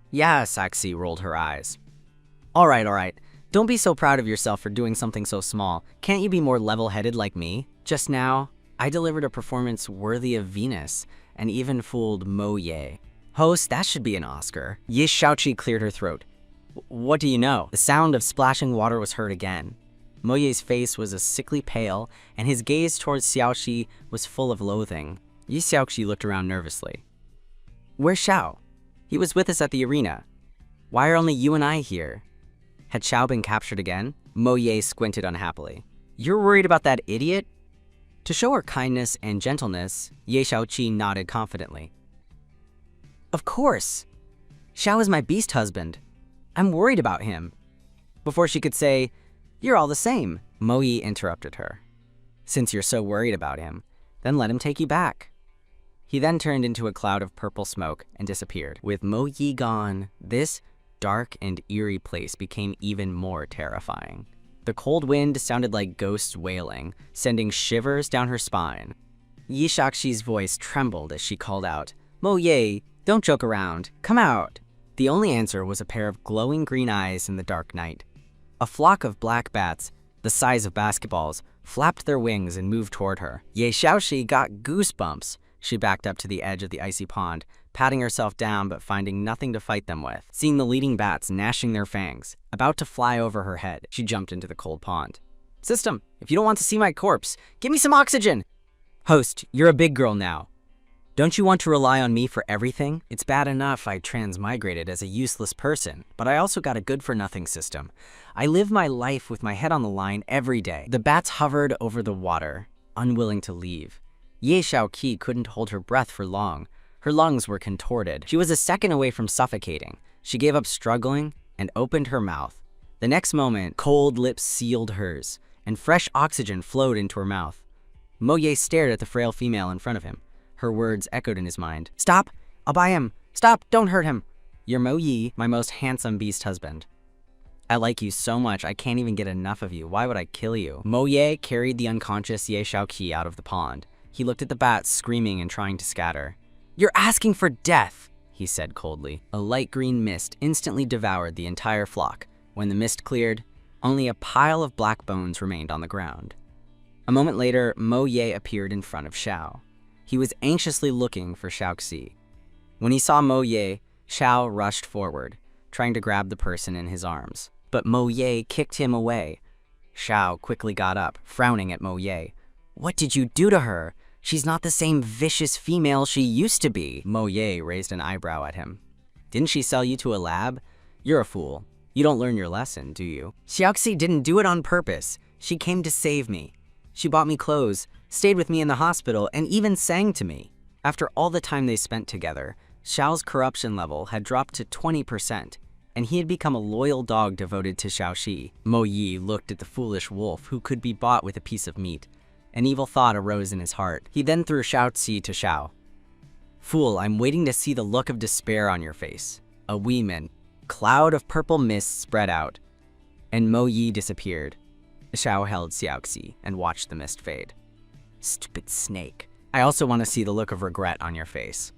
Yeah, Saxi rolled her eyes. All right. Don't be so proud of yourself for doing something so small. Can't you be more level-headed like me? Just now, I delivered a performance worthy of Venus and even fooled Mo Ye. Host, that should be an Oscar. Ye Xiaoxi cleared her throat. What do you know? The sound of splashing water was heard again. Mo Ye's face was a sickly pale, and his gaze towards Xiaoxi was full of loathing. Ye Xiaoxi looked around nervously. Where's Xiao? He was with us at the arena. Why are only you and I here? Had Xiao been captured again? Mo Ye squinted unhappily. You're worried about that idiot? To show her kindness and gentleness, Ye Xiaoqi nodded confidently. Of course. Xiao is my beast husband. I'm worried about him. Before she could say, you're all the same, Mo Ye interrupted her. Since you're so worried about him, Then let him take you back. He then turned into a cloud of purple smoke and disappeared. With Mo Yi gone, this dark and eerie place became even more terrifying. The cold wind sounded like ghosts wailing, sending shivers down her spine. Yi Shaoxi's voice trembled as she called out, "Mo Ye, don't joke around, come out." The only answer was a pair of glowing green eyes in the dark night. A flock of black bats, the size of basketballs, flapped their wings and moved toward her. Ye Shaoxi got goosebumps. She backed up to the edge of the icy pond, patting herself down but finding nothing to fight them with. Seeing the leading bats gnashing their fangs, about to fly over her head, she jumped into the cold pond. "System, if you don't want to see my corpse, give me some oxygen!" "Host, you're a big girl now. Don't you want to rely on me for everything? It's bad enough I transmigrated as a useless person, but I also got a good-for-nothing system. I live my life with my head on the line every day." The bats hovered over the water, unwilling to leave. Ye Shaoqi couldn't hold her breath for long. Her lungs were contorted. She was a second away from suffocating. She gave up struggling and opened her mouth. The next moment, cold lips sealed hers, and fresh oxygen flowed into her mouth. Mo Ye stared at the frail female in front of him. Her words echoed in his mind. "Stop! I'll buy him! Stop! Don't hurt him! You're Mo Yi, my most handsome beast husband. I like you so much I can't even get enough of you. Why would I kill you?" Mo Ye carried the unconscious Ye Shaoqi out of the pond. He looked at the bats, screaming and trying to scatter. "You're asking for death," he said coldly. A light green mist instantly devoured the entire flock. When the mist cleared, only a pile of black bones remained on the ground. A moment later, Mo Ye appeared in front of Xiao. He was anxiously looking for Shaoxi. When he saw Mo Ye, Xiao rushed forward, trying to grab the person in his arms. But Mo Ye kicked him away. Xiao quickly got up, frowning at Mo Ye. "What did you do to her? She's not the same vicious female she used to be." Mo Ye raised an eyebrow at him. "Didn't she sell you to a lab? You're a fool. You don't learn your lesson, do you?" "Xiaoxi didn't do it on purpose. She came to save me. She bought me clothes, stayed with me in the hospital, and even sang to me." After all the time they spent together, Xiao's corruption level had dropped to 20%, and he had become a loyal dog devoted to Xiaoxi. Mo Yi looked at the foolish wolf who could be bought with a piece of meat. An evil thought arose in his heart. He then threw Xiaoxi to Xiao. "Fool, I'm waiting to see the look of despair on your face." A Weeman cloud of purple mist spread out, and Mo Yi disappeared. Xiao held Xiaoxi and watched the mist fade. "Stupid snake. I also want to see the look of regret on your face."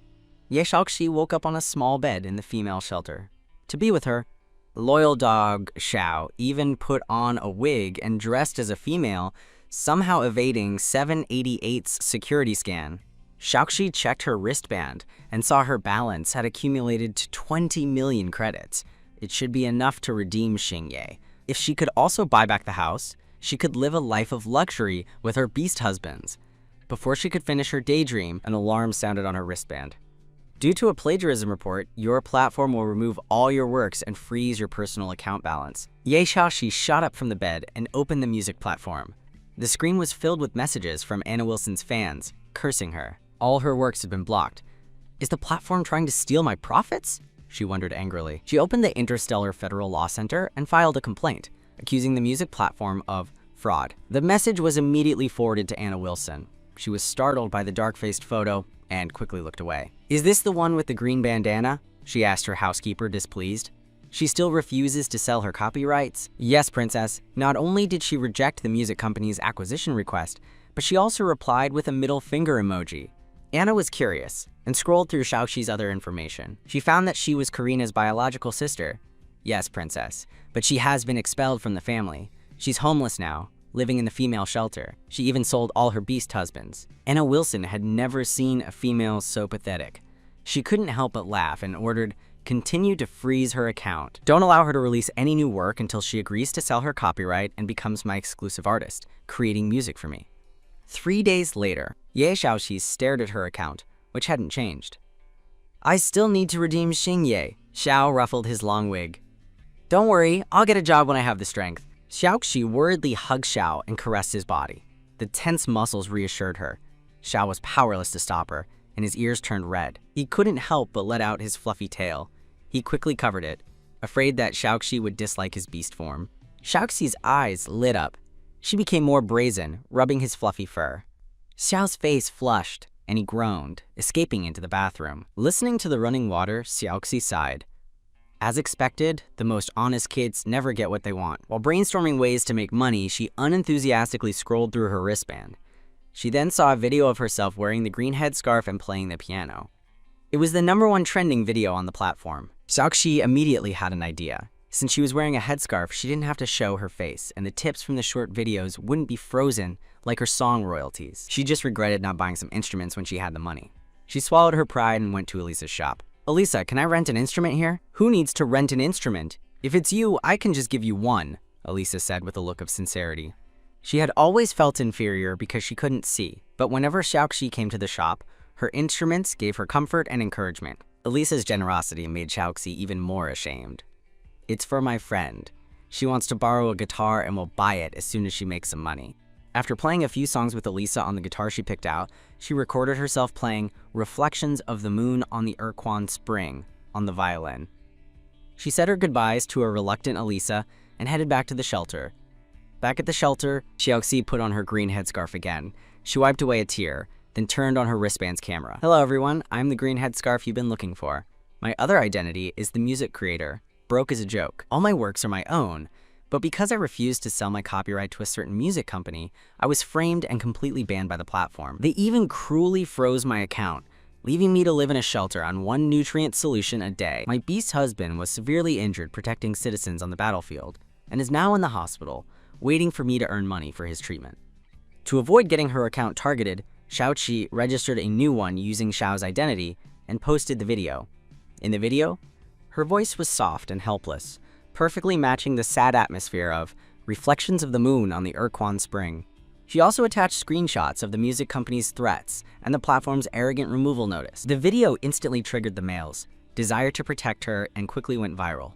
Ye Shaoxi woke up on a small bed in the female shelter. To be with her, loyal dog Xiao even put on a wig and dressed as a female, somehow evading 788's security scan. Shaoxi checked her wristband and saw her balance had accumulated to 20 million credits. It should be enough to redeem Xingye. If she could also buy back the house, she could live a life of luxury with her beast husbands. Before she could finish her daydream, an alarm sounded on her wristband. "Due to a plagiarism report, your platform will remove all your works and freeze your personal account balance." Ye Shaoxi shot up from the bed and opened the music platform. The screen was filled with messages from Anna Wilson's fans, cursing her. All her works had been blocked. "Is the platform trying to steal my profits?" she wondered angrily. She opened the Interstellar Federal Law Center and filed a complaint, accusing the music platform of fraud. The message was immediately forwarded to Anna Wilson. She was startled by the dark-faced photo and quickly looked away. "Is this the one with the green bandana?" she asked her housekeeper, displeased. "She still refuses to sell her copyrights?" "Yes, Princess." Not only did she reject the music company's acquisition request, but she also replied with a middle finger emoji. Anna was curious and scrolled through Shaoxi's other information. She found that she was Karina's biological sister. "Yes, Princess, but she has been expelled from the family. She's homeless now, living in the female shelter. She even sold all her beast husbands." Anna Wilson had never seen a female so pathetic. She couldn't help but laugh and ordered, "Continue to freeze her account. Don't allow her to release any new work until she agrees to sell her copyright and becomes my exclusive artist, creating music for me." 3 days later, Ye Shaoxi stared at her account, which hadn't changed. "I still need to redeem Xingye." Xiao ruffled his long wig. "Don't worry, I'll get a job when I have the strength." Xiaoxi worriedly hugged Xiao and caressed his body. The tense muscles reassured her. Xiao was powerless to stop her, and his ears turned red. He couldn't help but let out his fluffy tail. He quickly covered it, afraid that Xiaoxi would dislike his beast form. Xiaoxi's eyes lit up. She became more brazen, rubbing his fluffy fur. Xiao's face flushed, and he groaned, escaping into the bathroom. Listening to the running water, Xiaoxi sighed. As expected, the most honest kids never get what they want. While brainstorming ways to make money, she unenthusiastically scrolled through her wristband. She then saw a video of herself wearing the green headscarf and playing the piano. It was the #1 trending video on the platform. Xiaoxi immediately had an idea. Since she was wearing a headscarf, she didn't have to show her face, and the tips from the short videos wouldn't be frozen like her song royalties. She just regretted not buying some instruments when she had the money. She swallowed her pride and went to Elisa's shop. "Elisa, can I rent an instrument here?" "Who needs to rent an instrument? If it's you, I can just give you one," Elisa said with a look of sincerity. She had always felt inferior because she couldn't see, but whenever Xiaoxi came to the shop, her instruments gave her comfort and encouragement. Elisa's generosity made Xiaoxi even more ashamed. "It's for my friend. She wants to borrow a guitar and will buy it as soon as she makes some money." After playing a few songs with Elisa on the guitar she picked out, she recorded herself playing Reflections of the Moon on the Urquan Spring on the violin. She said her goodbyes to a reluctant Elisa and headed back to the shelter. Back at the shelter, Xiaoxi put on her green headscarf again. She wiped away a tear, then turned on her wristband's camera. "Hello everyone, I'm the green headscarf you've been looking for. My other identity is the music creator, broke as a joke. All my works are my own, but because I refused to sell my copyright to a certain music company, I was framed and completely banned by the platform. They even cruelly froze my account, leaving me to live in a shelter on 1 nutrient solution a day. My beast husband was severely injured protecting citizens on the battlefield and is now in the hospital, waiting for me to earn money for his treatment." To avoid getting her account targeted, Xiaoqi registered a new one using Xiao's identity and posted the video. In the video, her voice was soft and helpless, perfectly matching the sad atmosphere of Reflections of the Moon on the Urquan Spring. She also attached screenshots of the music company's threats and the platform's arrogant removal notice. The video instantly triggered the male's desire to protect her and quickly went viral.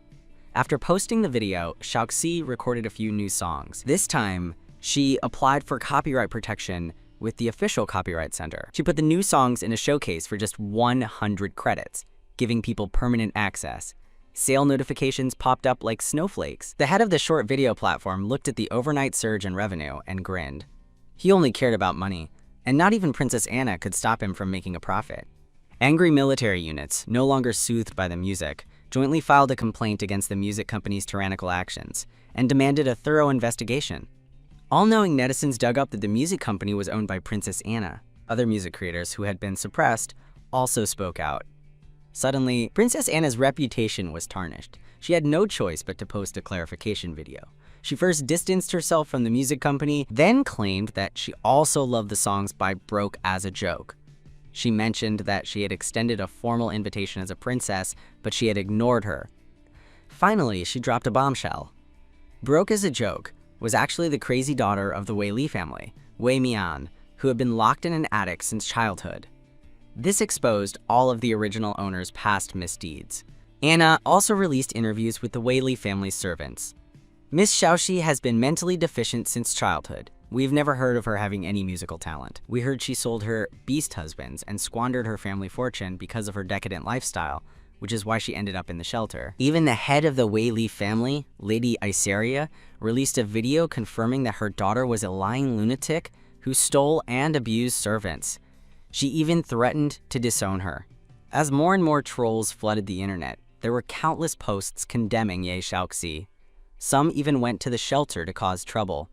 After posting the video, Xiaoxi recorded a few new songs. This time, she applied for copyright protection with the official copyright center. She put the new songs in a showcase for just 100 credits, giving people permanent access. Sale notifications popped up like snowflakes. The head of the short video platform looked at the overnight surge in revenue and grinned. He only cared about money, and not even Princess Anna could stop him from making a profit. Angry military units, no longer soothed by the music, jointly filed a complaint against the music company's tyrannical actions and demanded a thorough investigation. All-knowing netizens dug up that the music company was owned by Princess Anna. Other music creators who had been suppressed also spoke out. Suddenly, Princess Anna's reputation was tarnished. She had no choice but to post a clarification video. She first distanced herself from the music company, then claimed that she also loved the songs by Broke as a joke. She mentioned that she had extended a formal invitation as a princess, but she had ignored her. Finally, she dropped a bombshell. Broke as a joke was actually the crazy daughter of the Wei Li family, Wei Mian, who had been locked in an attic since childhood. This exposed all of the original owner's past misdeeds. Anna also released interviews with the Wei Li family's servants. Miss Xiaoxi has been mentally deficient since childhood. We've never heard of her having any musical talent. We heard she sold her beast husbands and squandered her family fortune because of her decadent lifestyle, which is why she ended up in the shelter. Even the head of the Wei Li family, Lady Iseria, released a video confirming that her daughter was a lying lunatic who stole and abused servants. She even threatened to disown her. As more and more trolls flooded the internet, there were countless posts condemning Ye Xiaoxi. Some even went to the shelter to cause trouble.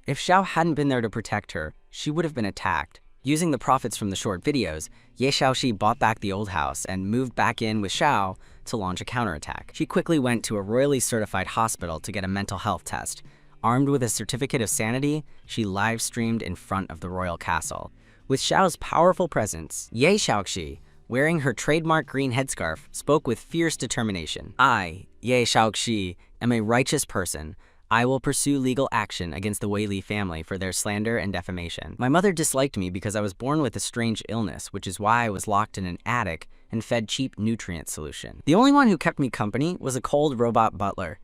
If Xiao hadn't been there to protect her, she would have been attacked. Using the profits from the short videos, Ye Xiaoxi bought back the old house and moved back in with Xiao to launch a counterattack. She quickly went to a royally certified hospital to get a mental health test. Armed with a certificate of sanity, she live-streamed in front of the royal castle. With Xiao's powerful presence, Ye Xiaoxi, wearing her trademark green headscarf, spoke with fierce determination. "I, Ye Xiaoxi, am a righteous person. I will pursue legal action against the Wei Li family for their slander and defamation. My mother disliked me because I was born with a strange illness, which is why I was locked in an attic and fed cheap nutrient solution. The only one who kept me company was a cold robot butler.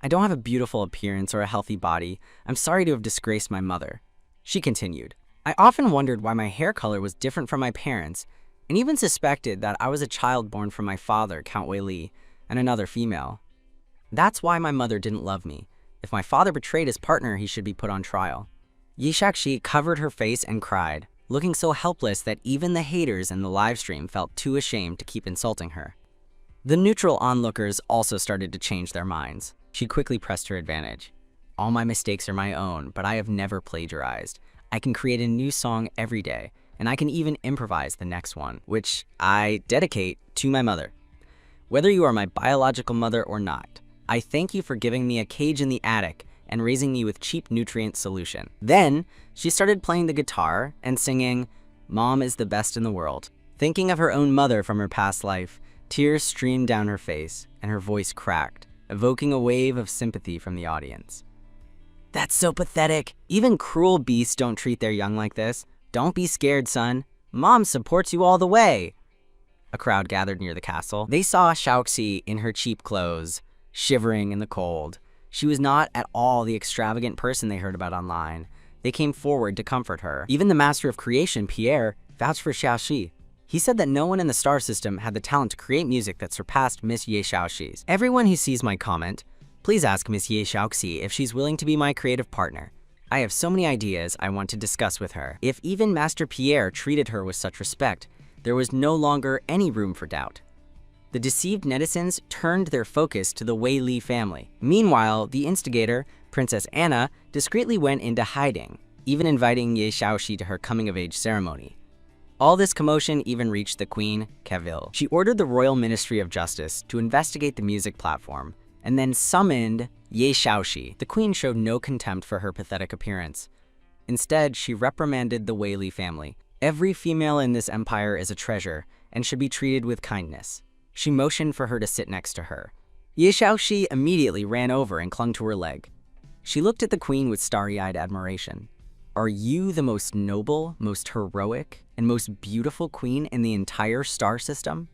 I don't have a beautiful appearance or a healthy body. I'm sorry to have disgraced my mother." She continued, "I often wondered why my hair color was different from my parents, and even suspected that I was a child born from my father, Count Wei Li, and another female. That's why my mother didn't love me. If my father betrayed his partner, he should be put on trial." Ye Xiaoxi covered her face and cried. looking so helpless that even the haters in the livestream felt too ashamed to keep insulting her. The neutral onlookers also started to change their minds. She quickly pressed her advantage. All my mistakes are my own, but I have never plagiarized. I can create a new song every day, and I can even improvise the next one, which I dedicate to my mother. Whether you are my biological mother or not, I thank you for giving me a cage in the attic and raising me with cheap nutrient solution. Then, she started playing the guitar and singing, "Mom is the best in the world." Thinking of her own mother from her past life, tears streamed down her face and her voice cracked, evoking a wave of sympathy from the audience. "That's so pathetic. Even cruel beasts don't treat their young like this. Don't be scared, son. Mom supports you all the way." A crowd gathered near the castle. They saw Xiaoxi in her cheap clothes, shivering in the cold. She was not at all the extravagant person they heard about online. They came forward to comfort her. Even the master of creation, Pierre, vouched for Xiaoxi. He said that no one in the star system had the talent to create music that surpassed Miss Ye Xiaoxi's. Everyone who sees my comment, please ask Miss Ye Xiaoxi if she's willing to be my creative partner. I have so many ideas I want to discuss with her. If even Master Pierre treated her with such respect, there was no longer any room for doubt. The deceived netizens turned their focus to the Wei Li family. Meanwhile, the instigator, Princess Anna, discreetly went into hiding, even inviting Ye Xiaoxi to her coming-of-age ceremony. All this commotion even reached the Queen, Cavil. She ordered the Royal Ministry of Justice to investigate the music platform, and then summoned Ye Xiaoxi. The Queen showed no contempt for her pathetic appearance. Instead, she reprimanded the Wei Li family. Every female in this empire is a treasure and should be treated with kindness. She motioned for her to sit next to her. Ye Xiaoxi immediately ran over and clung to her leg. She looked at the Queen with starry-eyed admiration. "Are you the most noble, most heroic, and most beautiful queen in the entire star system?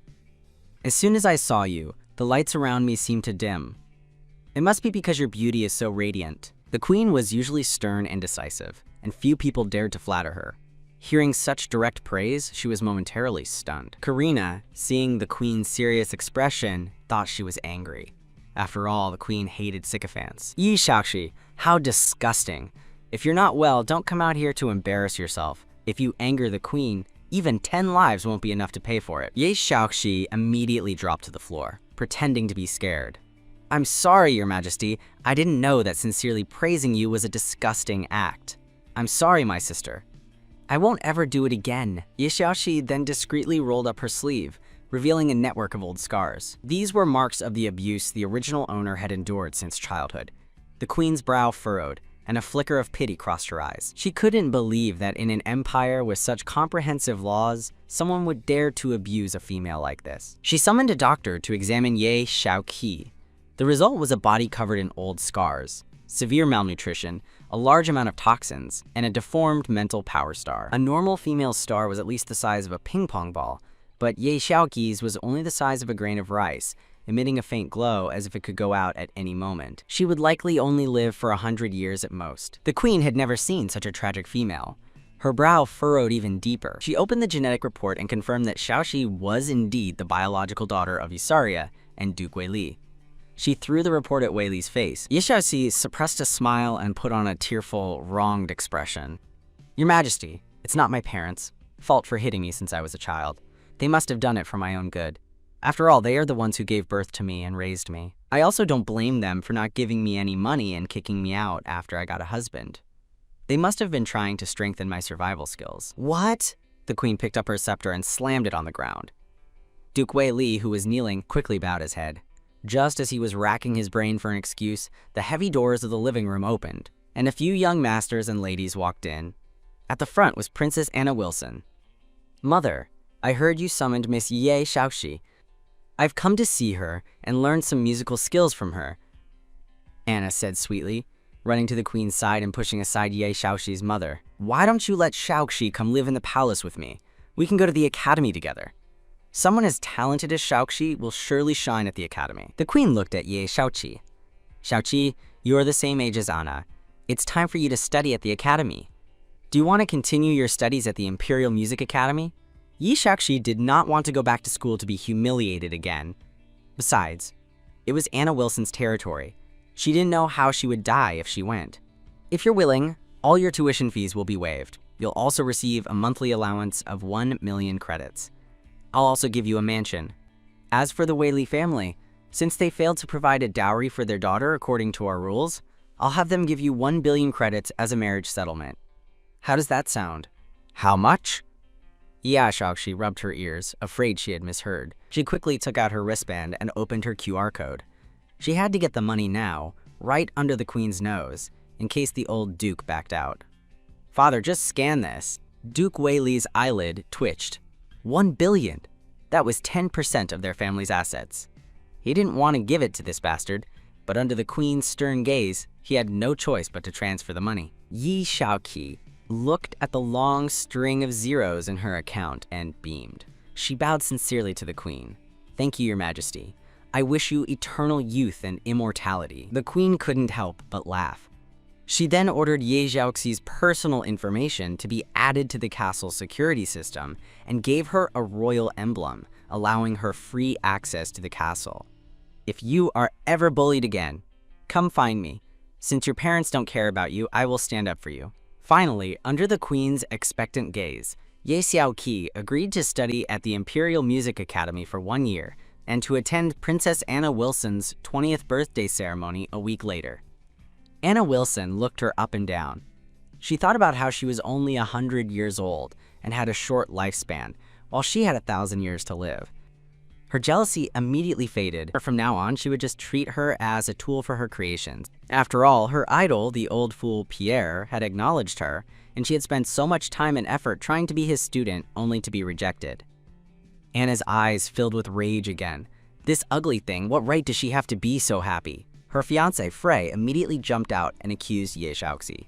As soon as I saw you, the lights around me seemed to dim. It must be because your beauty is so radiant." The Queen was usually stern and decisive, and few people dared to flatter her. Hearing such direct praise, she was momentarily stunned. Karina, seeing the Queen's serious expression, thought she was angry. After all, the Queen hated sycophants. "Ye Xiaoxi, how disgusting. If you're not well, don't come out here to embarrass yourself. If you anger the Queen, even 10 lives won't be enough to pay for it." Ye Xiaoxi immediately dropped to the floor, pretending to be scared. "I'm sorry, Your Majesty. I didn't know that sincerely praising you was a disgusting act. I'm sorry, my sister. I won't ever do it again." Ye Xiaoxi then discreetly rolled up her sleeve, revealing a network of old scars. These were marks of the abuse the original owner had endured since childhood. The Queen's brow furrowed, and a flicker of pity crossed her eyes. She couldn't believe that in an empire with such comprehensive laws, someone would dare to abuse a female like this. She summoned a doctor to examine Ye Xiaoqi. The result was a body covered in old scars, severe malnutrition, a large amount of toxins, and a deformed mental power star. A normal female star was at least the size of a ping pong ball, but Ye Xiaoqi's was only the size of a grain of rice, emitting a faint glow as if it could go out at any moment. She would likely only live for 100 years at most. The Queen had never seen such a tragic female. Her brow furrowed even deeper. She opened the genetic report and confirmed that Xiaoxi was indeed the biological daughter of Isaria and Duke Wei Li. She threw the report at Wei Li's face. Ye Xiaoxi suppressed a smile and put on a tearful, wronged expression. "Your Majesty, it's not my parents' fault for hitting me since I was a child. They must have done it for my own good. After all, they are the ones who gave birth to me and raised me. I also don't blame them for not giving me any money and kicking me out after I got a husband. They must have been trying to strengthen my survival skills." "What?" The Queen picked up her scepter and slammed it on the ground. Duke Wei Li, who was kneeling, quickly bowed his head. Just as he was racking his brain for an excuse, the heavy doors of the living room opened, and a few young masters and ladies walked in. At the front was Princess Anna Wilson. "Mother, I heard you summoned Miss Ye Xiaoxi. I've come to see her and learn some musical skills from her," Anna said sweetly, running to the Queen's side and pushing aside Ye Xiaoxi's mother. "Why don't you let Xiaoxi come live in the palace with me? We can go to the academy together. Someone as talented as Xiaoxi will surely shine at the academy." The Queen looked at Ye Xiaoqi. "Xiaoqi, you're the same age as Anna. It's time for you to study at the academy. Do you want to continue your studies at the Imperial Music Academy?" Ye Xiaoqi did not want to go back to school to be humiliated again. Besides, it was Anna Wilson's territory. She didn't know how she would die if she went. "If you're willing, all your tuition fees will be waived. You'll also receive a monthly allowance of 1 million credits. I'll also give you a mansion. As for the Wei family, since they failed to provide a dowry for their daughter according to our rules, I'll have them give you 1 billion credits as a marriage settlement. How does that sound? How much? Yeah, Shaoxi rubbed her ears, afraid she had misheard. She quickly took out her wristband and opened her QR code. She had to get the money now, right under the queen's nose, in case the old duke backed out. Father, just scan this. Duke Weili's eyelid twitched. 1 billion. That was 10% of their family's assets. He didn't want to give it to this bastard, but under the queen's stern gaze, he had no choice but to transfer the money. Yi Shaoqi looked at the long string of zeros in her account and beamed. She bowed sincerely to the queen. Thank you, Your Majesty. I wish you eternal youth and immortality. The queen couldn't help but laugh. She then ordered Ye Xiaoxi's personal information to be added to the castle's security system and gave her a royal emblem, allowing her free access to the castle. If you are ever bullied again, come find me. Since your parents don't care about you, I will stand up for you. Finally, under the queen's expectant gaze, Ye Xiaoqi agreed to study at the Imperial Music Academy for 1 year and to attend Princess Anna Wilson's 20th birthday ceremony a week later. Anna Wilson looked her up and down. She thought about how she was only 100 years old and had a short lifespan, while she had 1,000 years to live. Her jealousy immediately faded. From now on, she would just treat her as a tool for her creations. After all, her idol, the old fool Pierre, had acknowledged her, and she had spent so much time and effort trying to be his student only to be rejected. Anna's eyes filled with rage again. This ugly thing, what right does she have to be so happy? Her fiancé, Frey, immediately jumped out and accused Ye Xiaoxi.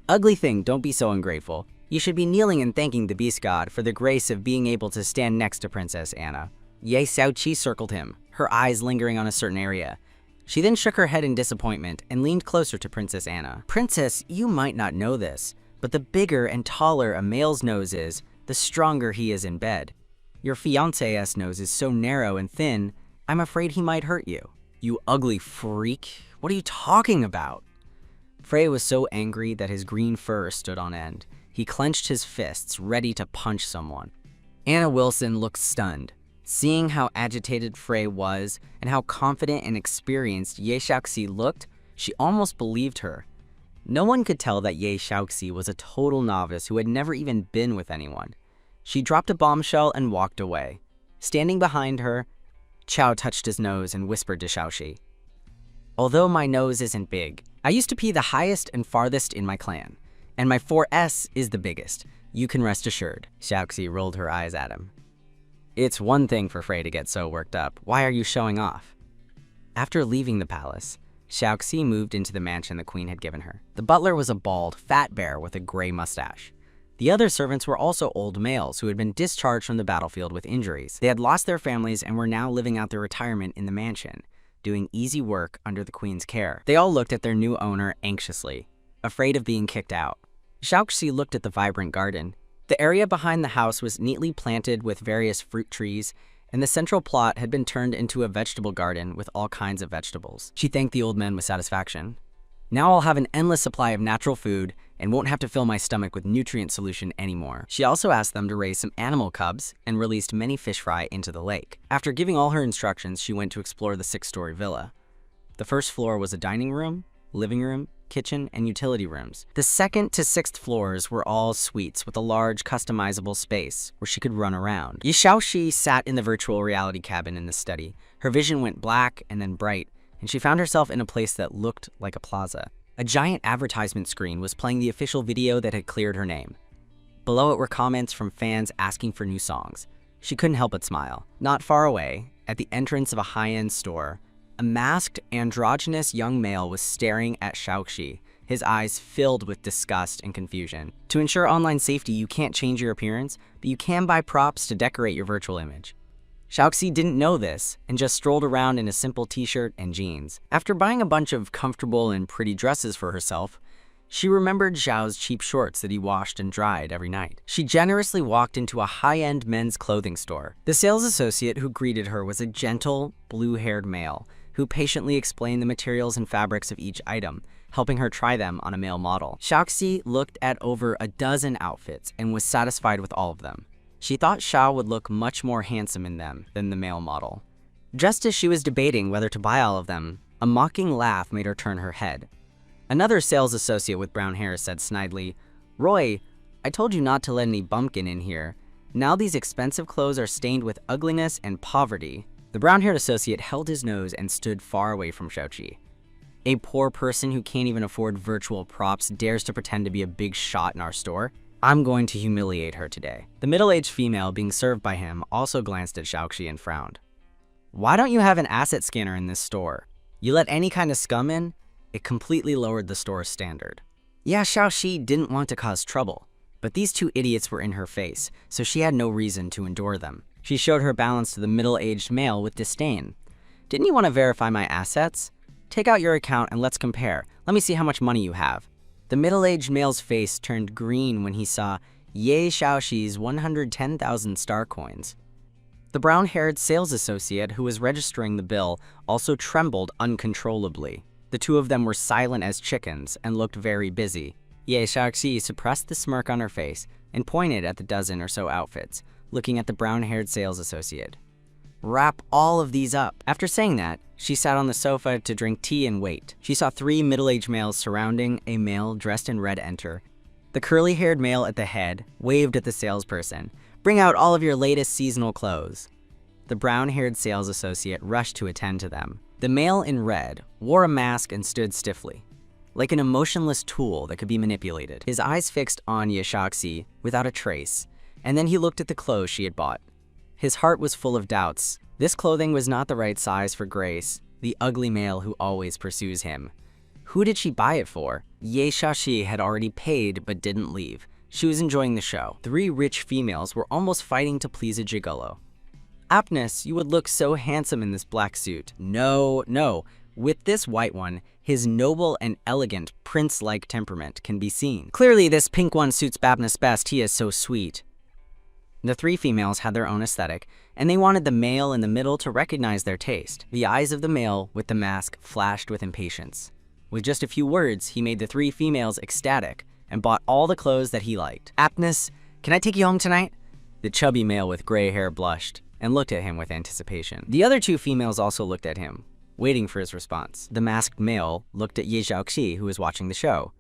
Ugly thing, don't be so ungrateful. You should be kneeling and thanking the beast god for the grace of being able to stand next to Princess Anna. Ye Xiaoqi circled him, her eyes lingering on a certain area. She then shook her head in disappointment and leaned closer to Princess Anna. Princess, you might not know this, but the bigger and taller a male's nose is, the stronger he is in bed. Your fiancé's nose is so narrow and thin, I'm afraid he might hurt you. You ugly freak, what are you talking about? Frey was so angry that his green fur stood on end. He clenched his fists, ready to punch someone. Anna Wilson looked stunned. Seeing how agitated Frey was and how confident and experienced Ye Xiaoxi looked, she almost believed her. No one could tell that Ye Xiaoxi was a total novice who had never even been with anyone. She dropped a bombshell and walked away. Standing behind her, Chao touched his nose and whispered to Xiaoxi. Although my nose isn't big, I used to be the highest and farthest in my clan, and my 4S is the biggest. You can rest assured. Xiaoxi rolled her eyes at him. It's one thing for Frey to get so worked up. Why are you showing off? After leaving the palace, Xiaoxi moved into the mansion the queen had given her. The butler was a bald, fat bear with a gray mustache. The other servants were also old males who had been discharged from the battlefield with injuries. They had lost their families and were now living out their retirement in the mansion, doing easy work under the queen's care. They all looked at their new owner anxiously, afraid of being kicked out. Xiaoxi looked at the vibrant garden. The area behind the house was neatly planted with various fruit trees, and the central plot had been turned into a vegetable garden with all kinds of vegetables. She thanked the old man with satisfaction. Now I'll have an endless supply of natural food and won't have to fill my stomach with nutrient solution anymore. She also asked them to raise some animal cubs and released many fish fry into the lake. After giving all her instructions, she went to explore the 6-story villa. The first floor was a dining room, living room, kitchen, and utility rooms. The 2nd to 6th floors were all suites with a large customizable space where she could run around. Ye Xiaoxi sat in the virtual reality cabin in the study. Her vision went black and then bright, and she found herself in a place that looked like a plaza. A giant advertisement screen was playing the official video that had cleared her name. Below it were comments from fans asking for new songs. She couldn't help but smile. Not far away, at the entrance of a high-end store, a masked, androgynous young male was staring at Xiaoxi, his eyes filled with disgust and confusion. To ensure online safety, you can't change your appearance, but you can buy props to decorate your virtual image. Xiaoxi didn't know this and just strolled around in a simple t-shirt and jeans. After buying a bunch of comfortable and pretty dresses for herself, she remembered Zhao's cheap shorts that he washed and dried every night. She generously walked into a high-end men's clothing store. The sales associate who greeted her was a gentle, blue-haired male who patiently explained the materials and fabrics of each item, helping her try them on a male model. Xiaoxi looked at over a dozen outfits and was satisfied with all of them. She thought Xiao would look much more handsome in them than the male model. Just as she was debating whether to buy all of them, a mocking laugh made her turn her head. Another sales associate with brown hair said snidely, "Roy, I told you not to let any bumpkin in here. Now these expensive clothes are stained with ugliness and poverty." The brown-haired associate held his nose and stood far away from Xiaoqi. A poor person who can't even afford virtual props dares to pretend to be a big shot in our store? I'm going to humiliate her today. The middle-aged female being served by him also glanced at Xiaoqi and frowned. "Why don't you have an asset scanner in this store? You let any kind of scum in?" It completely lowered the store's standard. Yeah, Xiaoxi didn't want to cause trouble, but these two idiots were in her face, so she had no reason to endure them. She showed her balance to the middle-aged male with disdain. "Didn't you want to verify my assets? Take out your account and let's compare. Let me see how much money you have." The middle-aged male's face turned green when he saw Ye Xiaoxi's 110,000 star coins. The brown-haired sales associate who was registering the bill also trembled uncontrollably. The two of them were silent as chickens and looked very busy. Ye Xiaoxi suppressed the smirk on her face and pointed at the dozen or so outfits, looking at the brown-haired sales associate. "Wrap all of these up." After saying that, she sat on the sofa to drink tea and wait. She saw three middle-aged males surrounding a male dressed in red enter. The curly-haired male at the head waved at the salesperson. "Bring out all of your latest seasonal clothes." The brown-haired sales associate rushed to attend to them. The male in red wore a mask and stood stiffly, like an emotionless tool that could be manipulated. His eyes fixed on Ye Xiaoxi without a trace, and then he looked at the clothes she had bought. His heart was full of doubts. This clothing was not the right size for Grace, the ugly male who always pursues him. Who did she buy it for? Ye Xiaoxi had already paid but didn't leave. She was enjoying the show. Three rich females were almost fighting to please a gigolo. "Aptness, you would look so handsome in this black suit." No, no. With this white one, his noble and elegant prince-like temperament can be seen. "Clearly this pink one suits Baptness best, he is so sweet." The three females had their own aesthetic, and they wanted the male in the middle to recognize their taste. The eyes of the male with the mask flashed with impatience. With just a few words, he made the three females ecstatic and bought all the clothes that he liked. "Aptness, can I take you home tonight?" The chubby male with gray hair blushed and looked at him with anticipation. The other two females also looked at him, waiting for his response. The masked male looked at Ye Xiaoxi, who was watching the show.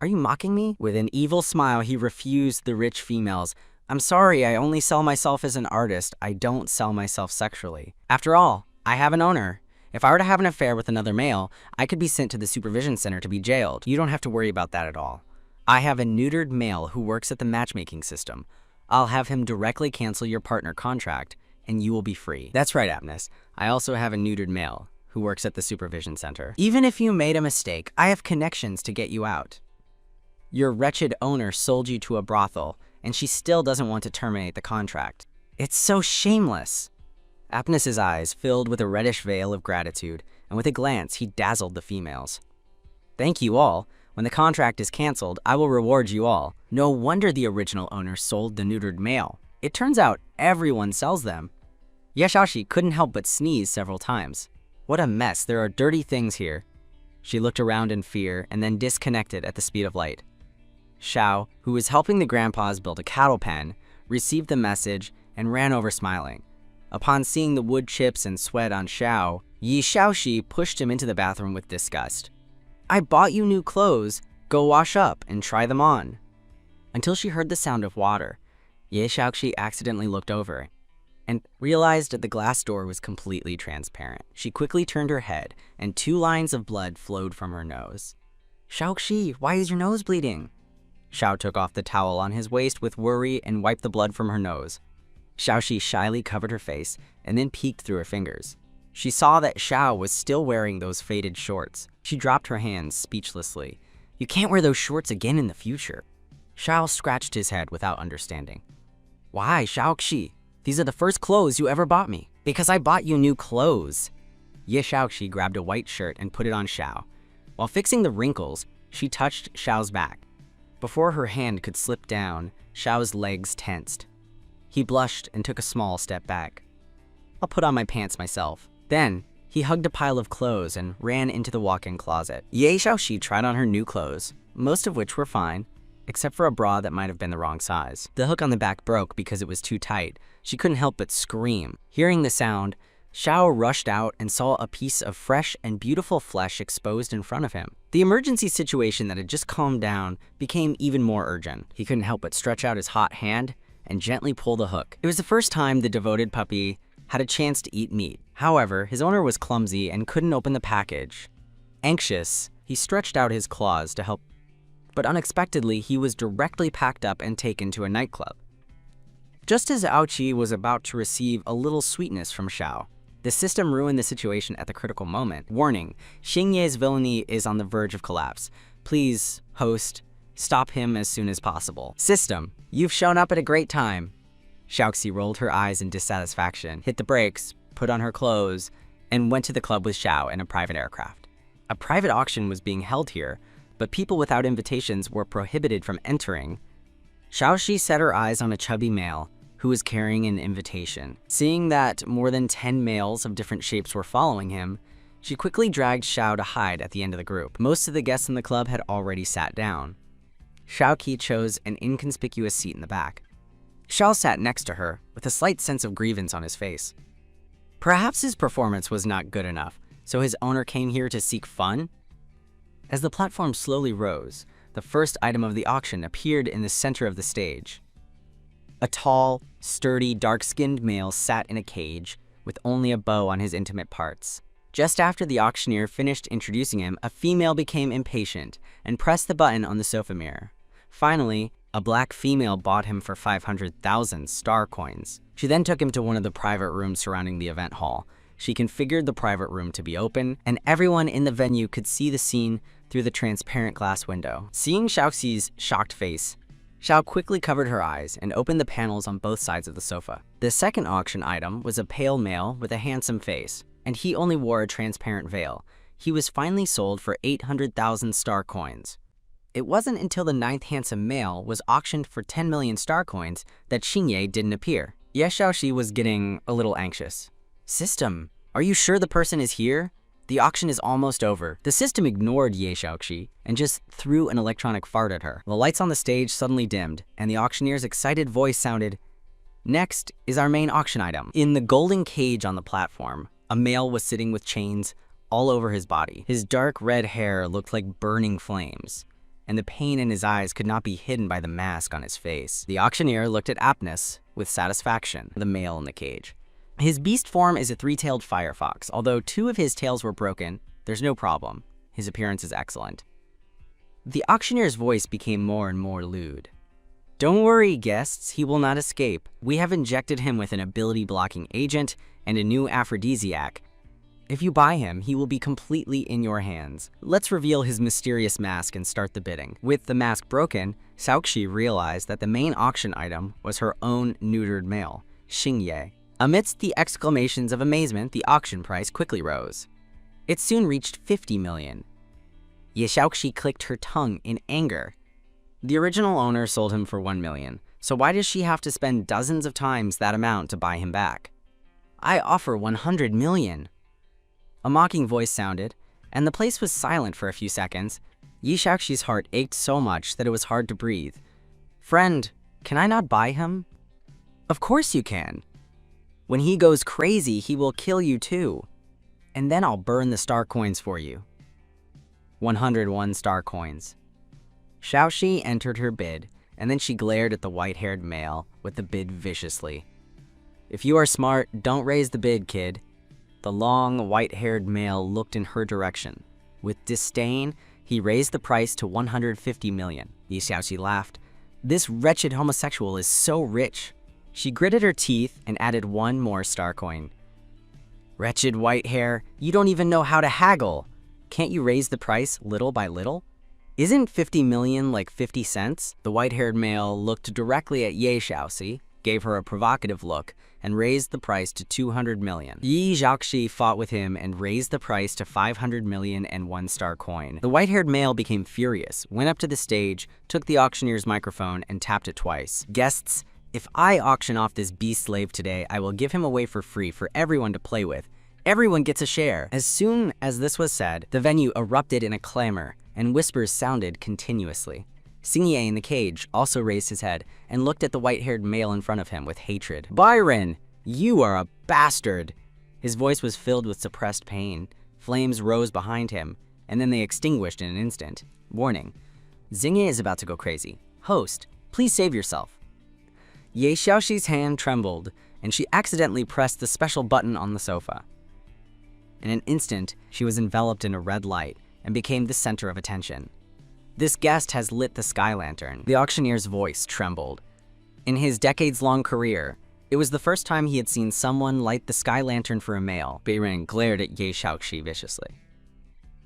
"Are you mocking me?" With an evil smile, he refused the rich females. "I'm sorry, I only sell myself as an artist. I don't sell myself sexually. After all, I have an owner. If I were to have an affair with another male, I could be sent to the supervision center to be jailed. You don't have to worry about that at all. I have a neutered male who works at the matchmaking system. I'll have him directly cancel your partner contract, and you will be free." That's right, Aptness. I also have a neutered male who works at the supervision center. Even if you made a mistake, I have connections to get you out. Your wretched owner sold you to a brothel, and she still doesn't want to terminate the contract. It's so shameless. Aptness's eyes filled with a reddish veil of gratitude, and with a glance, he dazzled the females. "Thank you all. When the contract is canceled, I will reward you all." No wonder the original owner sold the neutered male. It turns out everyone sells them. Ye Xiaoxi couldn't help but sneeze several times. What a mess, there are dirty things here. She looked around in fear and then disconnected at the speed of light. Xiao, who was helping the grandpas build a cattle pen, received the message and ran over smiling. Upon seeing the wood chips and sweat on Xiao, Ye Xiaoxi pushed him into the bathroom with disgust. "I bought you new clothes. Go wash up and try them on." Until she heard the sound of water, Ye Xiaoxi accidentally looked over and realized that the glass door was completely transparent. She quickly turned her head, and 2 lines of blood flowed from her nose. "Xiaoxi, why is your nose bleeding?" Xiao took off the towel on his waist with worry and wiped the blood from her nose. Xiaoxi shyly covered her face and then peeked through her fingers. She saw that Xiao was still wearing those faded shorts. She dropped her hands speechlessly. "You can't wear those shorts again in the future." Xiao scratched his head without understanding. "Why, Xiaoxi? These are the first clothes you ever bought me." "Because I bought you new clothes." Ye Xiaoxi grabbed a white shirt and put it on Xiao. While fixing the wrinkles, she touched Xiao's back. Before her hand could slip down, Xiao's legs tensed. He blushed and took a small step back. "I'll put on my pants myself." Then, He hugged a pile of clothes and ran into the walk-in closet. Ye Xiaoxi tried on her new clothes, most of which were fine, except for a bra that might have been the wrong size. The hook on the back broke because it was too tight. She couldn't help but scream. Hearing the sound, Xiao rushed out and saw a piece of fresh and beautiful flesh exposed in front of him. The emergency situation that had just calmed down became even more urgent. He couldn't help but stretch out his hot hand and gently pull the hook. It was the first time the devoted puppy had a chance to eat meat. However, his owner was clumsy and couldn't open the package. Anxious, he stretched out his claws to help, but unexpectedly, he was directly packed up and taken to a nightclub. Just as Aoqi was about to receive a little sweetness from Xiao, the system ruined the situation at the critical moment. Warning, Xingye's villainy is on the verge of collapse. Please, host, stop him as soon as possible. System, you've shown up at a great time. Xiaoxi rolled her eyes in dissatisfaction, hit the brakes, put on her clothes, and went to the club with Xiao in a private aircraft. A private auction was being held here, but people without invitations were prohibited from entering. Xiaoxi set her eyes on a chubby male who was carrying an invitation. Seeing that more than 10 males of different shapes were following him, she quickly dragged Xiao to hide at the end of the group. Most of the guests in the club had already sat down. Xiaoqi chose an inconspicuous seat in the back. Xiao sat next to her with a slight sense of grievance on his face. Perhaps his performance was not good enough, so his owner came here to seek fun? As the platform slowly rose, the first item of the auction appeared in the center of the stage. A tall, sturdy, dark-skinned male sat in a cage with only a bow on his intimate parts. Just after the auctioneer finished introducing him, a female became impatient and pressed the button on the sofa mirror. Finally, a black female bought him for 500,000 star coins. She then took him to one of the private rooms surrounding the event hall. She configured the private room to be open, and everyone in the venue could see the scene through the transparent glass window. Seeing Xiaoxi's shocked face, Xiao quickly covered her eyes and opened the panels on both sides of the sofa. The second auction item was a pale male with a handsome face, and he only wore a transparent veil. He was finally sold for 800,000 star coins. It wasn't until the 9th handsome male was auctioned for 10 million star coins that Xingye didn't appear. Ye Xiaoxi was getting a little anxious. System, are you sure the person is here? The auction is almost over. The system ignored Ye Xiaoxi and just threw an electronic fart at her. The lights on the stage suddenly dimmed, and the auctioneer's excited voice sounded, "Next is our main auction item." In the golden cage on the platform, a male was sitting with chains all over his body. His dark red hair looked like burning flames, and the pain in his eyes could not be hidden by the mask on his face. The auctioneer looked at Aptness with satisfaction, the male in the cage. His beast form is a 3-tailed firefox. Although 2 of his tails were broken, there's no problem. His appearance is excellent. The auctioneer's voice became more and more lewd. Don't worry, guests, he will not escape. We have injected him with an ability-blocking agent and a new aphrodisiac. If you buy him, he will be completely in your hands. Let's reveal his mysterious mask and start the bidding. With the mask broken, Xiaoxi realized that the main auction item was her own neutered male, Xingye. Amidst the exclamations of amazement, the auction price quickly rose. It soon reached 50 million. Ye Xiaoxi clicked her tongue in anger. The original owner sold him for 1 million, so why does she have to spend dozens of times that amount to buy him back? I offer 100 million. A mocking voice sounded, and the place was silent for a few seconds. Ye Xiaoxi's heart ached so much that it was hard to breathe. Friend, can I not buy him? Of course you can. When he goes crazy, he will kill you too. And then I'll burn the star coins for you. 101 star coins. Xiaoxi entered her bid, and then she glared at the white-haired male with the bid viciously. If you are smart, don't raise the bid, kid. The long, white-haired male looked in her direction. With disdain, he raised the price to 150 million. Ye Xiaoxi laughed. This wretched homosexual is so rich. She gritted her teeth and added 1 more star coin. Wretched white hair, you don't even know how to haggle. Can't you raise the price little by little? Isn't 50 million like 50 cents? The white-haired male looked directly at Ye Xiaoxi, gave her a provocative look, and raised the price to 200 million. Ye Xiaoxi fought with him and raised the price to 500 million and 1 star coin. The white-haired male became furious, went up to the stage, took the auctioneer's microphone, and tapped it twice. Guests, if I auction off this beast slave today, I will give him away for free for everyone to play with. Everyone gets a share. As soon as this was said, the venue erupted in a clamor, and whispers sounded continuously. Xingye in the cage also raised his head and looked at the white-haired male in front of him with hatred. "Byron, you are a bastard!" His voice was filled with suppressed pain. Flames rose behind him, and then they extinguished in an instant. Warning: Xingye is about to go crazy. Host, please save yourself. Ye Xiaoxi's hand trembled, and she accidentally pressed the special button on the sofa. In an instant, she was enveloped in a red light and became the center of attention. "This guest has lit the sky lantern." The auctioneer's voice trembled. In his decades-long career, it was the first time he had seen someone light the sky lantern for a male. Beiren glared at Ye Xiaoxi viciously.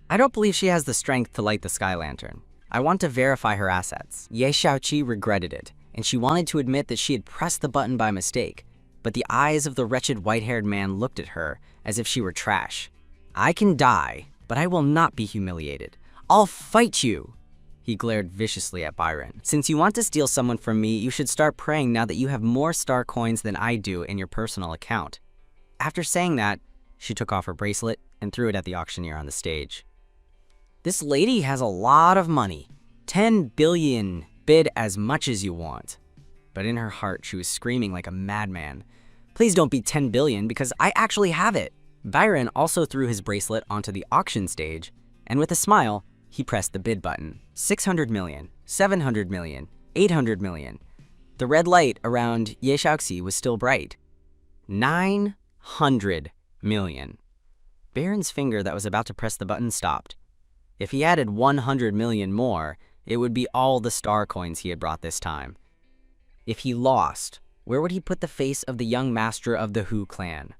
"I don't believe she has the strength to light the sky lantern. I want to verify her assets." Ye Xiaoqi regretted it, and she wanted to admit that she had pressed the button by mistake, but the eyes of the wretched white-haired man looked at her as if she were trash. "I can die, but I will not be humiliated. I'll fight you!" He glared viciously at Byron. "Since you want to steal someone from me, you should start praying now that you have more star coins than I do in your personal account." After saying that, she took off her bracelet and threw it at the auctioneer on the stage. "This lady has a lot of money. 10 billion. Bid as much as you want." But in her heart, she was screaming like a madman. "Please don't be 10 billion because I actually have it." Byron also threw his bracelet onto the auction stage, and with a smile, he pressed the bid button. 600 million, 700 million, 800 million. The red light around Ye Xiaoxi was still bright. 900 million. Baron's finger that was about to press the button stopped. If he added 100 million more, it would be all the star coins he had brought this time. If he lost, where would he put the face of the young master of the Hu clan?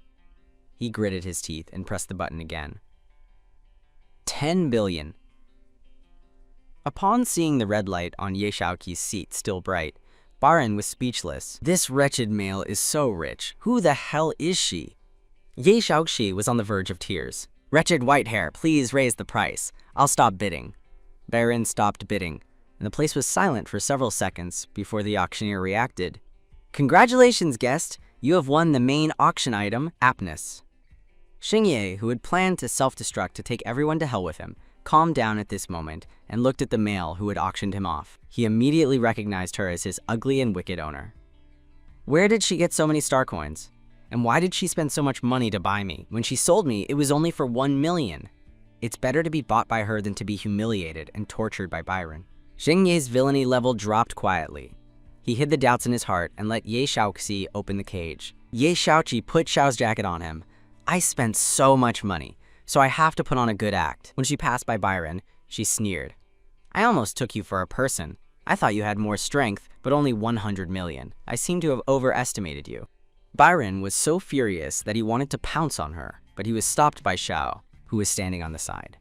He gritted his teeth and pressed the button again. 10 billion. Upon seeing the red light on Ye Xiaoqi's seat still bright, Baron was speechless. This wretched male is so rich. Who the hell is she? Ye Xiaoqi was on the verge of tears. "Wretched white hair, please raise the price. I'll stop bidding." Baron stopped bidding, and the place was silent for several seconds before the auctioneer reacted. "Congratulations, guest. You have won the main auction item, aptness." Xingye, who had planned to self-destruct to take everyone to hell with him, calmed down at this moment and looked at the male who had auctioned him off. He immediately recognized her as his ugly and wicked owner. "Where did she get so many star coins? And why did she spend so much money to buy me? When she sold me, it was only for 1 million. It's better to be bought by her than to be humiliated and tortured by Byron." Xingye's villainy level dropped quietly. He hid the doubts in his heart and let Ye Xiaoxi open the cage. Ye Xiaoqi put Xiao's jacket on him. "I spent so much money, so I have to put on a good act." When she passed by Byron, she sneered. "I almost took you for a person. I thought you had more strength, but only 100 million. I seem to have overestimated you." Byron was so furious that he wanted to pounce on her, but he was stopped by Xiao, who was standing on the side.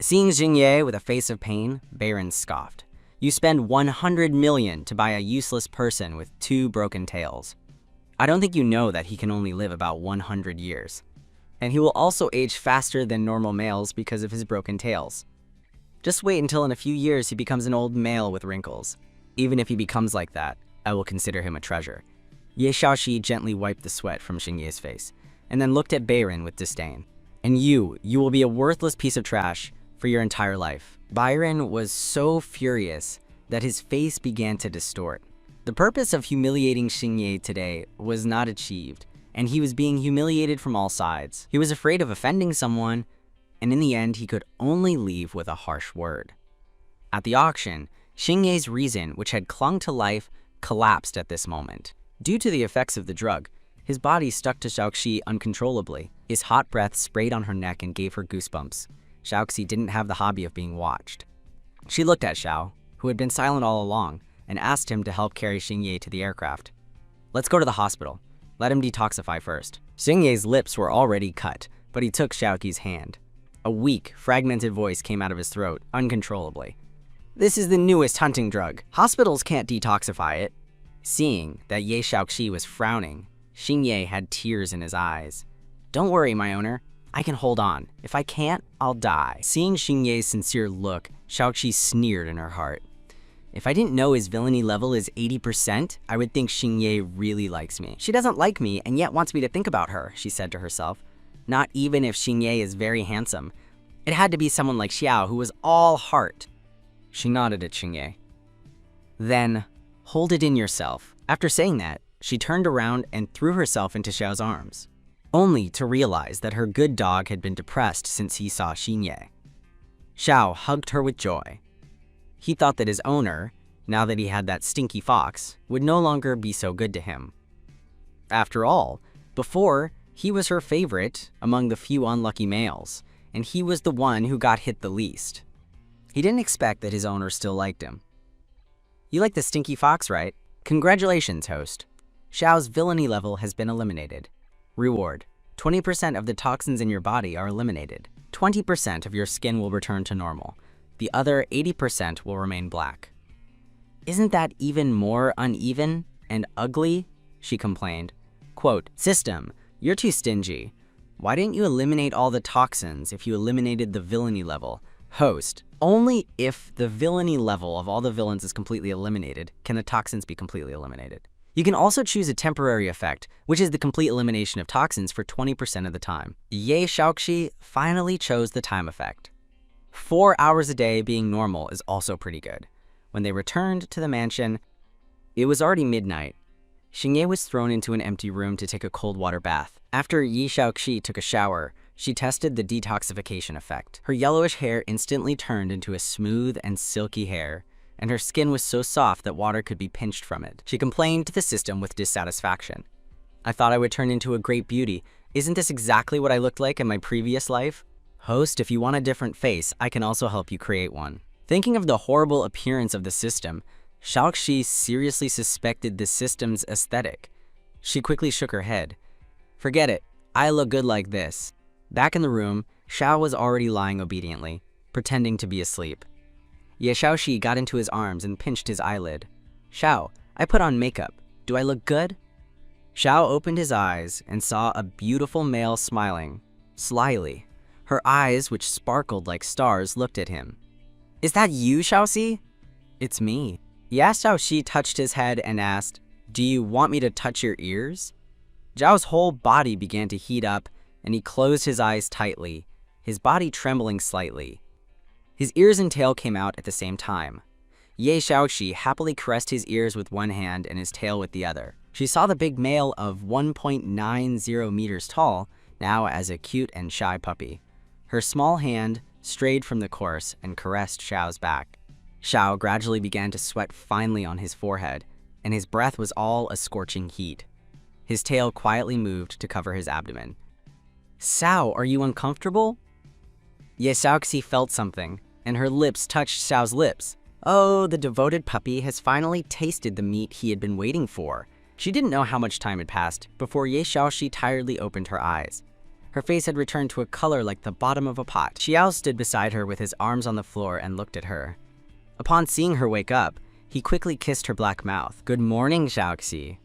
Seeing Xingye with a face of pain, Byron scoffed. "You spend 100 million to buy a useless person with 2 broken tails. I don't think you know that he can only live about 100 years. And he will also age faster than normal males because of his broken tails. Just wait until in a few years he becomes an old male with wrinkles. Even if he becomes like that, I will consider him a treasure." Ye Xiaoqi gently wiped the sweat from Xingye's face, and then looked at Byron with disdain. "And you will be a worthless piece of trash for your entire life." Byron was so furious that his face began to distort. The purpose of humiliating Xingye today was not achieved, and he was being humiliated from all sides. He was afraid of offending someone, and in the end, he could only leave with a harsh word. At the auction, Xingye's reason, which had clung to life, collapsed at this moment. Due to the effects of the drug, his body stuck to Xiaoxi uncontrollably. His hot breath sprayed on her neck and gave her goosebumps. Xiaoxi didn't have the hobby of being watched. She looked at Xiao, who had been silent all along, and asked him to help carry Xingye to the aircraft. "Let's go to the hospital. Let him detoxify first." Xingye's lips were already cut, but he took Xiaoqi's hand. A weak, fragmented voice came out of his throat, uncontrollably. "This is the newest hunting drug. Hospitals can't detoxify it." Seeing that Ye Xiaoqi was frowning, Xingye had tears in his eyes. "Don't worry, my owner. I can hold on. If I can't, I'll die." Seeing Xingye's sincere look, Xiaoqi sneered in her heart. "If I didn't know his villainy level is 80%, I would think Xingye really likes me. She doesn't like me and yet wants me to think about her," she said to herself. not even if Xingye is very handsome. It had to be someone like Xiao who was all heart. She nodded at Xingye. Then, hold it in yourself. After saying that, she turned around and threw herself into Xiao's arms, only to realize that her good dog had been depressed since he saw Xingye. Xiao hugged her with joy. He thought that his owner, now that he had that stinky fox, would no longer be so good to him. After all, before, he was her favorite among the few unlucky males, and he was the one who got hit the least. He didn't expect that his owner still liked him. You like the stinky fox, right? Congratulations, host. Xiao's villainy level has been eliminated. Reward: 20% of the toxins in your body are eliminated. 20% of your skin will return to normal. The other 80% will remain black. Isn't that even more uneven and ugly? She complained. Quote, system, you're too stingy. Why didn't you eliminate all the toxins if you eliminated the villainy level? Host, only if the villainy level of all the villains is completely eliminated can the toxins be completely eliminated. You can also choose a temporary effect, which is the complete elimination of toxins for 20% of the time. Ye Shaoxi finally chose the time effect. 4 hours a day being normal is also pretty good. When they returned to the mansion, it was already midnight. Xingye was thrown into an empty room to take a cold water bath. After Yi Shaoxi took a shower, she tested the detoxification effect. Her yellowish hair instantly turned into a smooth and silky hair, and her skin was so soft that water could be pinched from it. She complained to the system with dissatisfaction. I thought I would turn into a great beauty. Isn't this exactly what I looked like in my previous life? Host, if you want a different face, I can also help you create one. Thinking of the horrible appearance of the system, Shaoxi seriously suspected the system's aesthetic. She quickly shook her head. Forget it, I look good like this. Back in the room, Xiao was already lying obediently, pretending to be asleep. Ye Shaoxi got into his arms and pinched his eyelid. Xiao, I put on makeup. Do I look good? Xiao opened his eyes and saw a beautiful male smiling, slyly. Her eyes, which sparkled like stars, looked at him. Is that you, Shaoxi? It's me. Ya Shaoxi touched his head and asked, do you want me to touch your ears? Zhao's whole body began to heat up, and he closed his eyes tightly, his body trembling slightly. His ears and tail came out at the same time. Ye Shaoxi happily caressed his ears with one hand and his tail with the other. She saw the big male of 1.90 meters tall now as a cute and shy puppy. Her small hand strayed from the course and caressed Xiao's back. Xiao gradually began to sweat finely on his forehead, and his breath was all a scorching heat. His tail quietly moved to cover his abdomen. Xiao, are you uncomfortable? Ye Shaoxi felt something, and her lips touched Xiao's lips. Oh, the devoted puppy has finally tasted the meat he had been waiting for. She didn't know how much time had passed before Ye Shaoxi tiredly opened her eyes. Her face had returned to a color like the bottom of a pot. Xiao stood beside her with his arms on the floor and looked at her. Upon seeing her wake up, he quickly kissed her black mouth. Good morning, Shaoxi.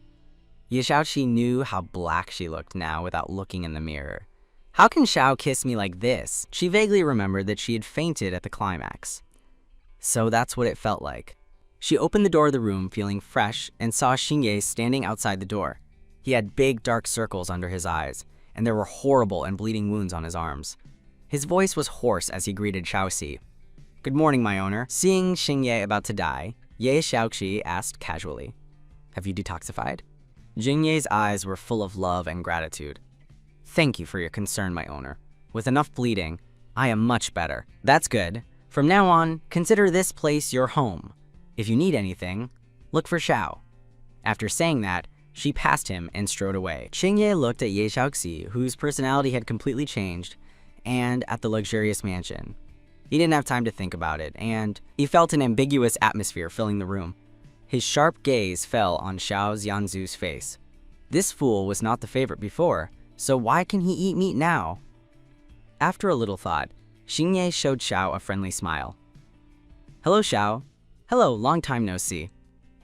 Ye Shaoxi knew how black she looked now without looking in the mirror. How can Xiao kiss me like this? She vaguely remembered that she had fainted at the climax. So that's what it felt like. She opened the door of the room feeling fresh and saw Xingye standing outside the door. He had big dark circles under his eyes, and there were horrible and bleeding wounds on his arms. His voice was hoarse as he greeted Shaoxi. Good morning, my owner. Seeing Xingye about to die, Ye Shaoxi asked casually, have you detoxified? Xingye's eyes were full of love and gratitude. Thank you for your concern, my owner. With enough bleeding, I am much better. That's good. From now on, consider this place your home. If you need anything, look for Xiao. After saying that, she passed him and strode away. Xingye looked at Ye Shaoxi, whose personality had completely changed, and at the luxurious mansion. He didn't have time to think about it, and he felt an ambiguous atmosphere filling the room. His sharp gaze fell on Xiao Xianzu's face. This fool was not the favorite before, so why can he eat meat now? After a little thought, Xingye showed Xiao a friendly smile. Hello, Xiao. Hello, long time no see.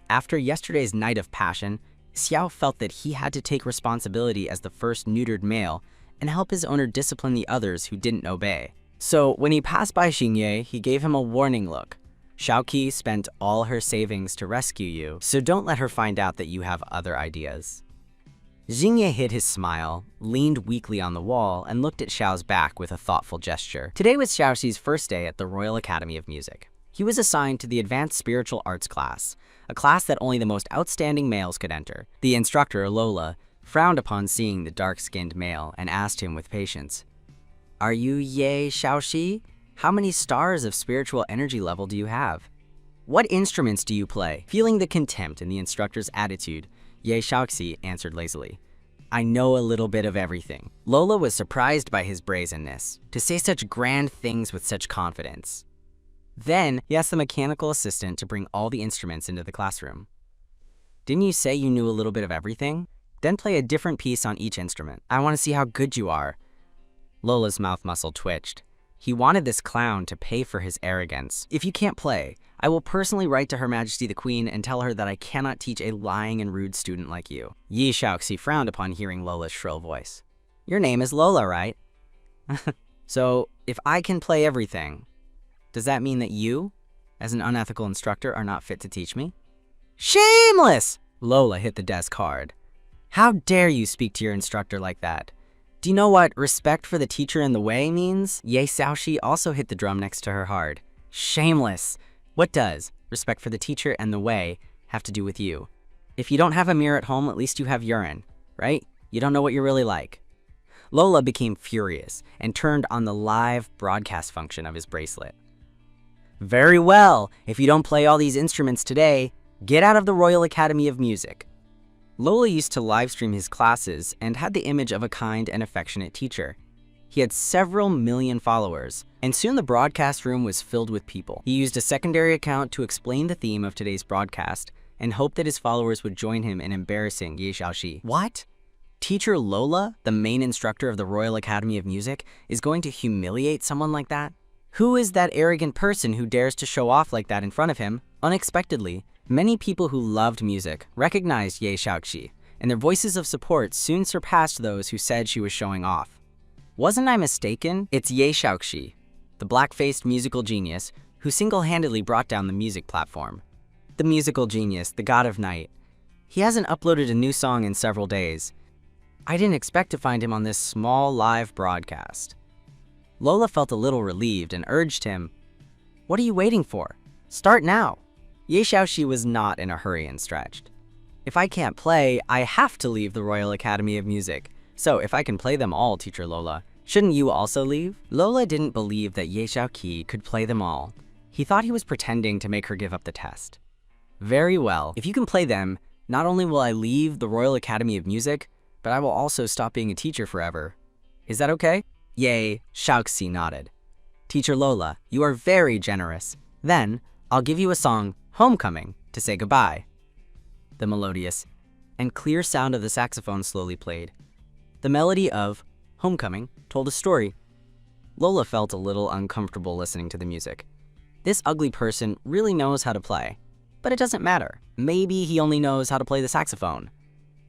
After yesterday's night of passion, Xiao felt that he had to take responsibility as the first neutered male and help his owner discipline the others who didn't obey. So when he passed by Xingye, he gave him a warning look. Shaoqi spent all her savings to rescue you, so don't let her find out that you have other ideas. Xingye hid his smile, leaned weakly on the wall, and looked at Xiao's back with a thoughtful gesture. Today was Xiaoxi's first day at the Royal Academy of Music. He was assigned to the Advanced Spiritual Arts class, a class that only the most outstanding males could enter. The instructor, Lola, frowned upon seeing the dark-skinned male and asked him with patience, "Are you Ye Xiaoxi? How many stars of spiritual energy level do you have? What instruments do you play?" Feeling the contempt in the instructor's attitude, Ye Xiaoxi answered lazily, "I know a little bit of everything." Lola was surprised by his brazenness, to say such grand things with such confidence. Then, he asked the mechanical assistant to bring all the instruments into the classroom. "Didn't you say you knew a little bit of everything? Then play a different piece on each instrument. I want to see how good you are." Lola's mouth muscle twitched. He wanted this clown to pay for his arrogance. "If you can't play, I will personally write to Her Majesty the Queen and tell her that I cannot teach a lying and rude student like you." Yi Xiaoxi frowned upon hearing Lola's shrill voice. "Your name is Lola, right? So, if I can play everything, does that mean that you, as an unethical instructor, are not fit to teach me?" "Shameless!" Lola hit the desk hard. "How dare you speak to your instructor like that? Do you know what respect for the teacher in the way means?" Ye Xiaoxi also hit the drum next to her hard. "Shameless! What does respect for the teacher and the way have to do with you? If you don't have a mirror at home, at least you have urine, right? You don't know what you're really like." Lola became furious and turned on the live broadcast function of his bracelet. "Very well, if you don't play all these instruments today, get out of the Royal Academy of Music." Lola used to livestream his classes and had the image of a kind and affectionate teacher. He had several million followers, and soon the broadcast room was filled with people. He used a secondary account to explain the theme of today's broadcast and hoped that his followers would join him in embarrassing Ye Xiaoxi. What? Teacher Lola, the main instructor of the Royal Academy of Music, is going to humiliate someone like that? Who is that arrogant person who dares to show off like that in front of him? Unexpectedly, many people who loved music recognized Ye Xiaoxi, and their voices of support soon surpassed those who said she was showing off. Wasn't I mistaken? It's Ye Xiaoxi, the black-faced musical genius who single-handedly brought down the music platform. The musical genius, the god of night. He hasn't uploaded a new song in several days. I didn't expect to find him on this small live broadcast. Lola felt a little relieved and urged him, "What are you waiting for? Start now." Ye Xiaoxi was not in a hurry and stretched. "If I can't play, I have to leave the Royal Academy of Music. So if I can play them all, Teacher Lola, shouldn't you also leave?" Lola didn't believe that Ye Xiaoqi could play them all. He thought he was pretending to make her give up the test. "Very well, if you can play them, not only will I leave the Royal Academy of Music, but I will also stop being a teacher forever. Is that okay?" Ye Xiaoxi nodded. "Teacher Lola, you are very generous. Then, I'll give you a song, Homecoming, to say goodbye." The melodious and clear sound of the saxophone slowly played. The melody of Homecoming told a story. Lola felt a little uncomfortable listening to the music. This ugly person really knows how to play, but it doesn't matter. Maybe he only knows how to play the saxophone.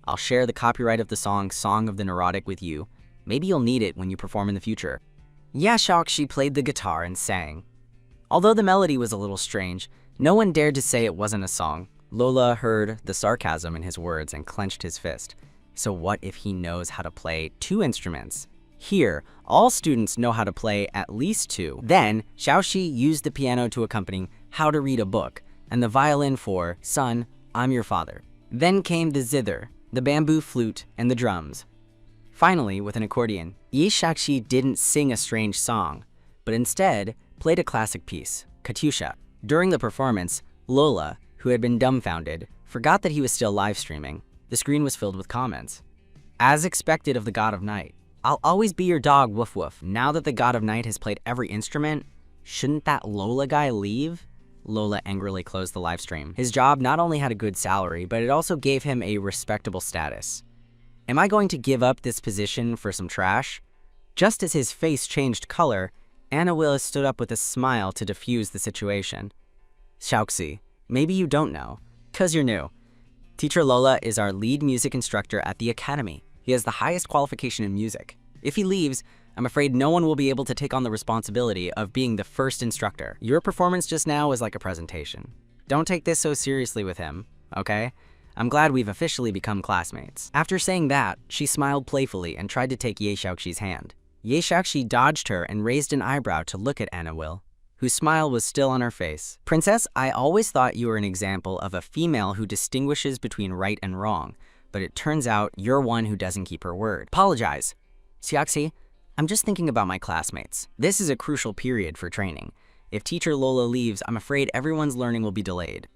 I'll share the copyright of the song Song of the Neurotic with you. Maybe you'll need it when you perform in the future. Ye Xiaoxi played the guitar and sang. Although the melody was a little strange, no one dared to say it wasn't a song. Lola heard the sarcasm in his words and clenched his fist. So what if he knows how to play 2 instruments? Here, all students know how to play at least 2. Then, Xiaoxi used the piano to accompany How to Read a Book, and the violin for Son, I'm Your Father. Then came the zither, the bamboo flute, and the drums. Finally, with an accordion, Ye Xiaoxi didn't sing a strange song, but instead played a classic piece, Katyusha. During the performance, Lola, who had been dumbfounded, forgot that he was still live streaming. The screen was filled with comments. "As expected of the God of Night, I'll always be your dog, woof woof. Now that the God of Night has played every instrument, shouldn't that Lola guy leave?" Lola angrily closed the live stream. His job not only had a good salary, but it also gave him a respectable status. Am I going to give up this position for some trash? Just as his face changed color, Anna Willis stood up with a smile to diffuse the situation. "Xiaoxi, maybe you don't know, 'cause you're new. Teacher Lola is our lead music instructor at the Academy. He has the highest qualification in music. If he leaves, I'm afraid no one will be able to take on the responsibility of being the first instructor. Your performance just now was like a presentation. Don't take this so seriously with him, okay? I'm glad we've officially become classmates." After saying that, she smiled playfully and tried to take Ye Xiaoxi's hand. Ye Xiaoxi dodged her and raised an eyebrow to look at Anna Will, whose smile was still on her face. "Princess, I always thought you were an example of a female who distinguishes between right and wrong, but it turns out you're one who doesn't keep her word. Apologize. Xiaoxi, I'm just thinking about my classmates. This is a crucial period for training. If teacher Lola leaves, I'm afraid everyone's learning will be delayed."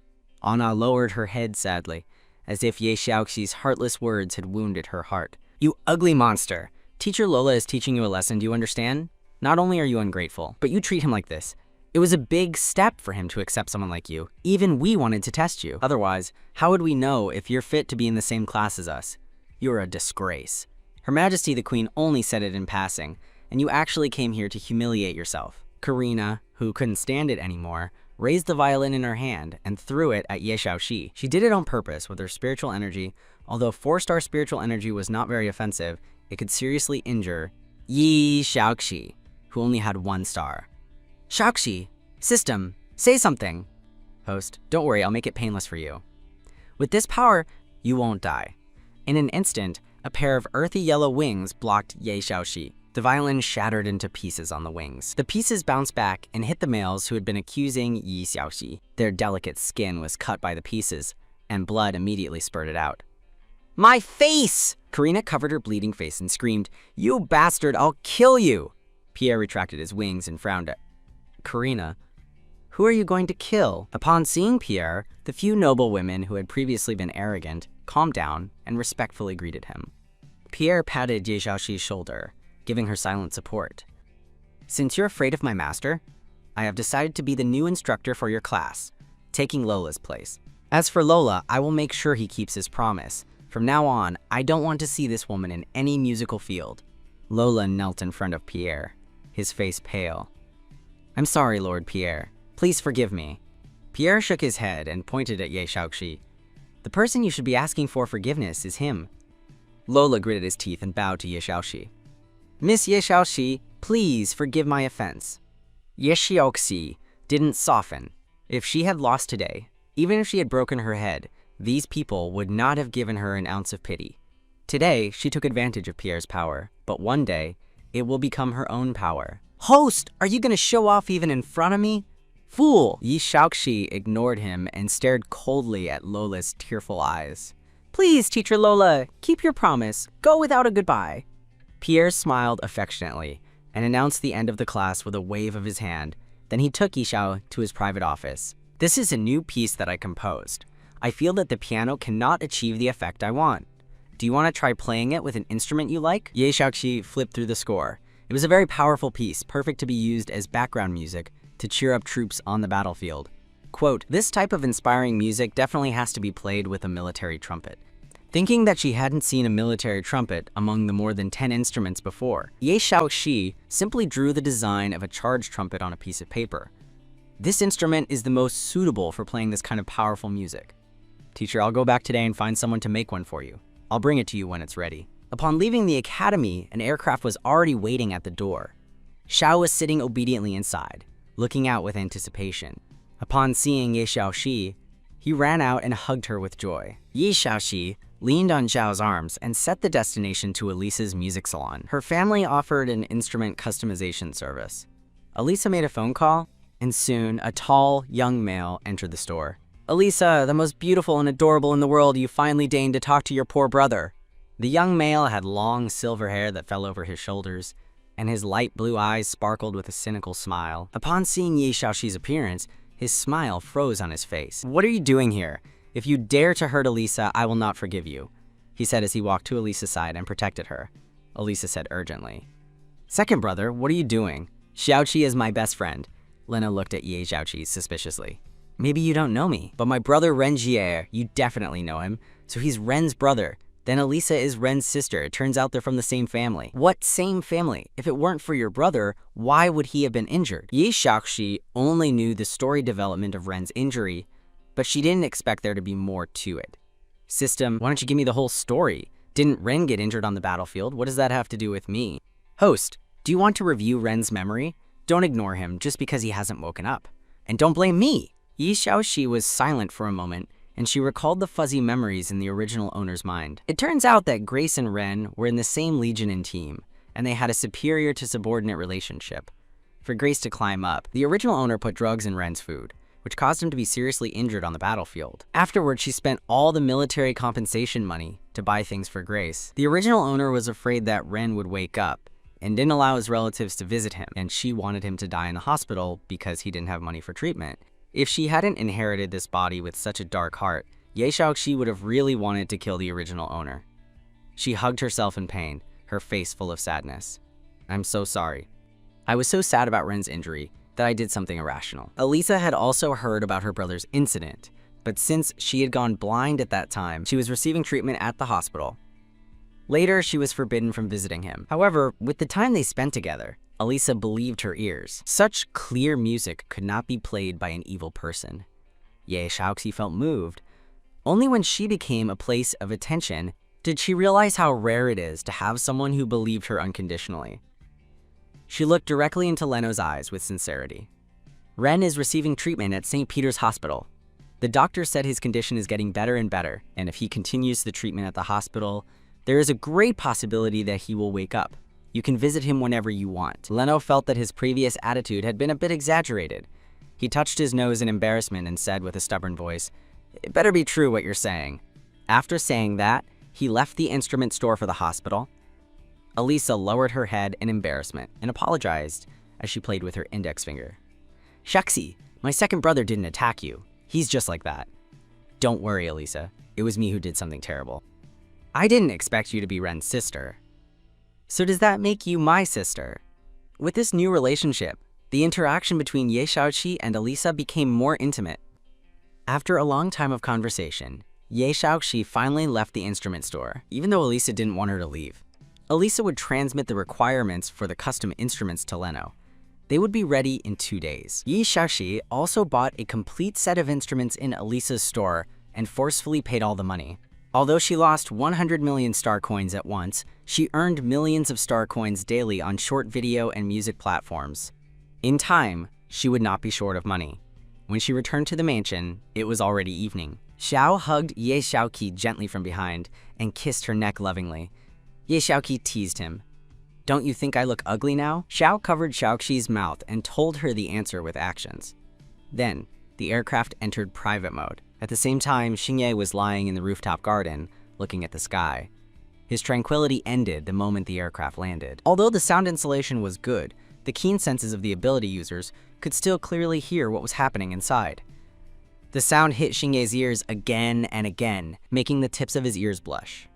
Anna lowered her head sadly, as if Ye Xiaoxi's heartless words had wounded her heart. "You ugly monster. Teacher Lola is teaching you a lesson, do you understand? Not only are you ungrateful, but you treat him like this. It was a big step for him to accept someone like you. Even we wanted to test you. Otherwise, how would we know if you're fit to be in the same class as us? You're a disgrace." Her Majesty the Queen only said it in passing, and you actually came here to humiliate yourself. Karina, who couldn't stand it anymore, raised the violin in her hand and threw it at Ye Xiaoxi. She did it on purpose with her spiritual energy. Although 4-star spiritual energy was not very offensive, it could seriously injure Ye Xiaoxi, who only had 1 star. "Xiaoxi, system, say something." Host, "Don't worry, I'll make it painless for you. With this power, you won't die." In an instant, a pair of earthy yellow wings blocked Ye Xiaoxi. The violin shattered into pieces on the wings. The pieces bounced back and hit the males who had been accusing Ye Xiaoxi. Their delicate skin was cut by the pieces, and blood immediately spurted out. "My face!" Karina covered her bleeding face and screamed, "You bastard, I'll kill you!" Pierre retracted his wings and frowned at Karina. "Who are you going to kill?" Upon seeing Pierre, the few noble women who had previously been arrogant calmed down and respectfully greeted him. Pierre patted Ye Xiaoxi's shoulder, giving her silent support. "Since you're afraid of my master, I have decided to be the new instructor for your class, taking Lola's place. As for Lola, I will make sure he keeps his promise. From now on, I don't want to see this woman in any musical field." Lola knelt in front of Pierre, his face pale. "I'm sorry, Lord Pierre. Please forgive me." Pierre shook his head and pointed at Ye Xiaoxi. "The person you should be asking for forgiveness is him." Lola gritted his teeth and bowed to Ye Xiaoxi. "Miss Ye Xiaoxi, please forgive my offense." Ye Xiaoxi didn't soften. If she had lost today, even if she had broken her head, these people would not have given her an ounce of pity. Today, she took advantage of Pierre's power, but one day, it will become her own power. "Host, are you going to show off even in front of me? Fool!" Ye Xiaoxi ignored him and stared coldly at Lola's tearful eyes. "Please, Teacher Lola, keep your promise. Go without a goodbye." Pierre smiled affectionately and announced the end of the class with a wave of his hand. Then he took Yishao to his private office. "This is a new piece that I composed. I feel that the piano cannot achieve the effect I want. Do you want to try playing it with an instrument you like?" Ye Xiaoxi flipped through the score. It was a very powerful piece, perfect to be used as background music to cheer up troops on the battlefield. Quote, "This type of inspiring music definitely has to be played with a military trumpet." Thinking that she hadn't seen a military trumpet among the more than 10 instruments before, Ye Xiaoxi simply drew the design of a charged trumpet on a piece of paper. "This instrument is the most suitable for playing this kind of powerful music. Teacher, I'll go back today and find someone to make one for you. I'll bring it to you when it's ready." Upon leaving the academy, an aircraft was already waiting at the door. Xiao was sitting obediently inside, looking out with anticipation. Upon seeing Ye Xiaoxi, he ran out and hugged her with joy. Ye Xiaoxi leaned on Xiao's arms and set the destination to Elisa's music salon. Her family offered an instrument customization service. Elisa made a phone call, and soon a tall, young male entered the store. "Elisa, the most beautiful and adorable in the world, you finally deigned to talk to your poor brother." The young male had long silver hair that fell over his shoulders, and his light blue eyes sparkled with a cynical smile. Upon seeing Ye Xiaoxi's appearance, his smile froze on his face. "What are you doing here? If you dare to hurt Elisa, I will not forgive you," he said as he walked to Elisa's side and protected her. Elisa said urgently. "Second brother, what are you doing?" "Xiaoqi is my best friend." Lena looked at Ye Xiaoqi suspiciously. "Maybe you don't know me, but my brother Ren Jie, you definitely know him. So he's Ren's brother. Then Elisa is Ren's sister. It turns out they're from the same family." "What same family? If it weren't for your brother, why would he have been injured?" Ye Xiaoqi only knew the story development of Ren's injury, but she didn't expect there to be more to it. "System, why don't you give me the whole story? Didn't Ren get injured on the battlefield? What does that have to do with me?" "Host, do you want to review Ren's memory? Don't ignore him just because he hasn't woken up. And don't blame me." Ye Xiaoxi was silent for a moment, and she recalled the fuzzy memories in the original owner's mind. It turns out that Grace and Ren were in the same Legion and team, and they had a superior to subordinate relationship. For Grace to climb up, the original owner put drugs in Ren's food, which caused him to be seriously injured on the battlefield. Afterwards, she spent all the military compensation money to buy things for Grace. The original owner was afraid that Ren would wake up and didn't allow his relatives to visit him, and she wanted him to die in the hospital because he didn't have money for treatment. If she hadn't inherited this body with such a dark heart, Ye Shaoxi would have really wanted to kill the original owner. She hugged herself in pain, her face full of sadness. "I'm so sorry. I was so sad about Ren's injury that I did something irrational." Elisa had also heard about her brother's incident, but since she had gone blind at that time, she was receiving treatment at the hospital. Later, she was forbidden from visiting him. However, with the time they spent together, Elisa believed her ears. Such clear music could not be played by an evil person. Ye Shaoxi felt moved. Only when she became a place of attention did she realize how rare it is to have someone who believed her unconditionally. She looked directly into Leno's eyes with sincerity. "Ren is receiving treatment at St. Peter's Hospital. The doctor said his condition is getting better and better, and if he continues the treatment at the hospital, there is a great possibility that he will wake up. You can visit him whenever you want." Leno felt that his previous attitude had been a bit exaggerated. He touched his nose in embarrassment and said with a stubborn voice, "It better be true what you're saying." After saying that, he left the instrument store for the hospital. Elisa lowered her head in embarrassment and apologized as she played with her index finger. "Shaxi, my second brother didn't attack you. He's just like that." "Don't worry, Elisa. It was me who did something terrible. I didn't expect you to be Ren's sister." "So does that make you my sister?" With this new relationship, the interaction between Ye Shaoxi and Elisa became more intimate. After a long time of conversation, Ye Shaoxi finally left the instrument store, even though Elisa didn't want her to leave. Elisa would transmit the requirements for the custom instruments to Leno. They would be ready in 2 days. Ye Shaoxi also bought a complete set of instruments in Elisa's store and forcefully paid all the money. Although she lost 100 million star coins at once, she earned millions of star coins daily on short video and music platforms. In time, she would not be short of money. When she returned to the mansion, it was already evening. Xiao hugged Ye Shaoqi gently from behind and kissed her neck lovingly. Ye Shaoqi teased him. "Don't you think I look ugly now?" Xiao covered Shaoqi's mouth and told her the answer with actions. Then, the aircraft entered private mode. At the same time, Xingye was lying in the rooftop garden, looking at the sky. His tranquility ended the moment the aircraft landed. Although the sound insulation was good, the keen senses of the ability users could still clearly hear what was happening inside. The sound hit Xingye's ears again and again, making the tips of his ears blush.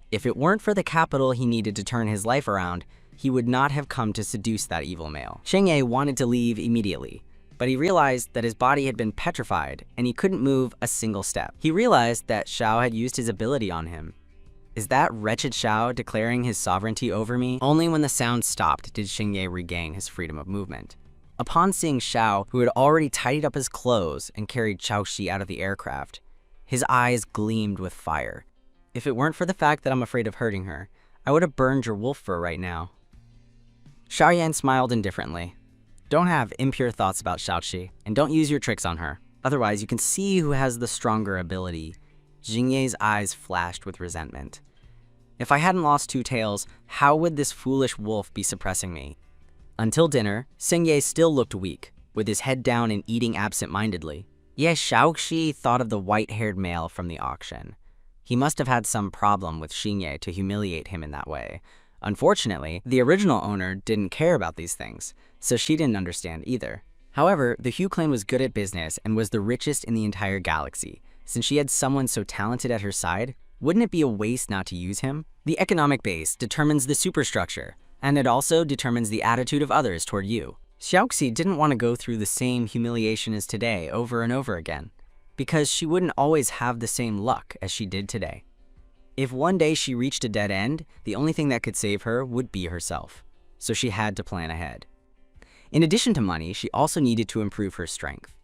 If it weren't for the capital he needed to turn his life around, he would not have come to seduce that evil male. Xingye wanted to leave immediately, but he realized that his body had been petrified and he couldn't move a single step. He realized that Xiao had used his ability on him. Is that wretched Xiao declaring his sovereignty over me? Only when the sound stopped did Xingye regain his freedom of movement. Upon seeing Xiao, who had already tidied up his clothes and carried Shaoxi out of the aircraft, his eyes gleamed with fire. "If it weren't for the fact that I'm afraid of hurting her, I would have burned your wolf fur right now." Xiaoyan smiled indifferently. "Don't have impure thoughts about Shaoxi, and don't use your tricks on her. Otherwise, you can see who has the stronger ability." Xingye's eyes flashed with resentment. "If I hadn't lost 2 tails, how would this foolish wolf be suppressing me?" Until dinner, Xingye still looked weak, with his head down and eating absent-mindedly. Ye Shaoxi thought of the white-haired male from the auction. He must have had some problem with Xingye to humiliate him in that way. Unfortunately, the original owner didn't care about these things, so she didn't understand either. However, the Hue clan was good at business and was the richest in the entire galaxy. Since she had someone so talented at her side, wouldn't it be a waste not to use him? The economic base determines the superstructure, and it also determines the attitude of others toward you. Xiaoxi didn't want to go through the same humiliation as today over and over again, because she wouldn't always have the same luck as she did today. If one day she reached a dead end, the only thing that could save her would be herself, so she had to plan ahead. In addition to money, she also needed to improve her strength.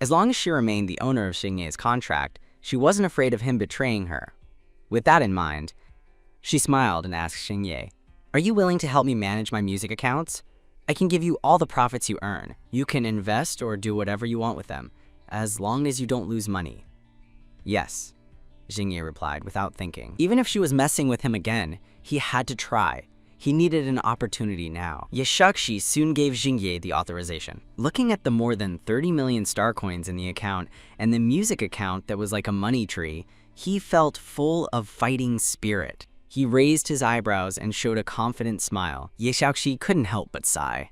As long as she remained the owner of Xingye's contract, she wasn't afraid of him betraying her. With that in mind, she smiled and asked Xingye, "Are you willing to help me manage my music accounts? I can give you all the profits you earn. You can invest or do whatever you want with them, as long as you don't lose money." Yes, Xingye replied without thinking. Even if she was messing with him again, he had to try. He needed an opportunity now. Yeshakshi soon gave Xingye the authorization. Looking at the more than 30 million star coins in the account and the music account that was like a money tree, he felt full of fighting spirit. He raised his eyebrows and showed a confident smile. Yeshakshi couldn't help but sigh.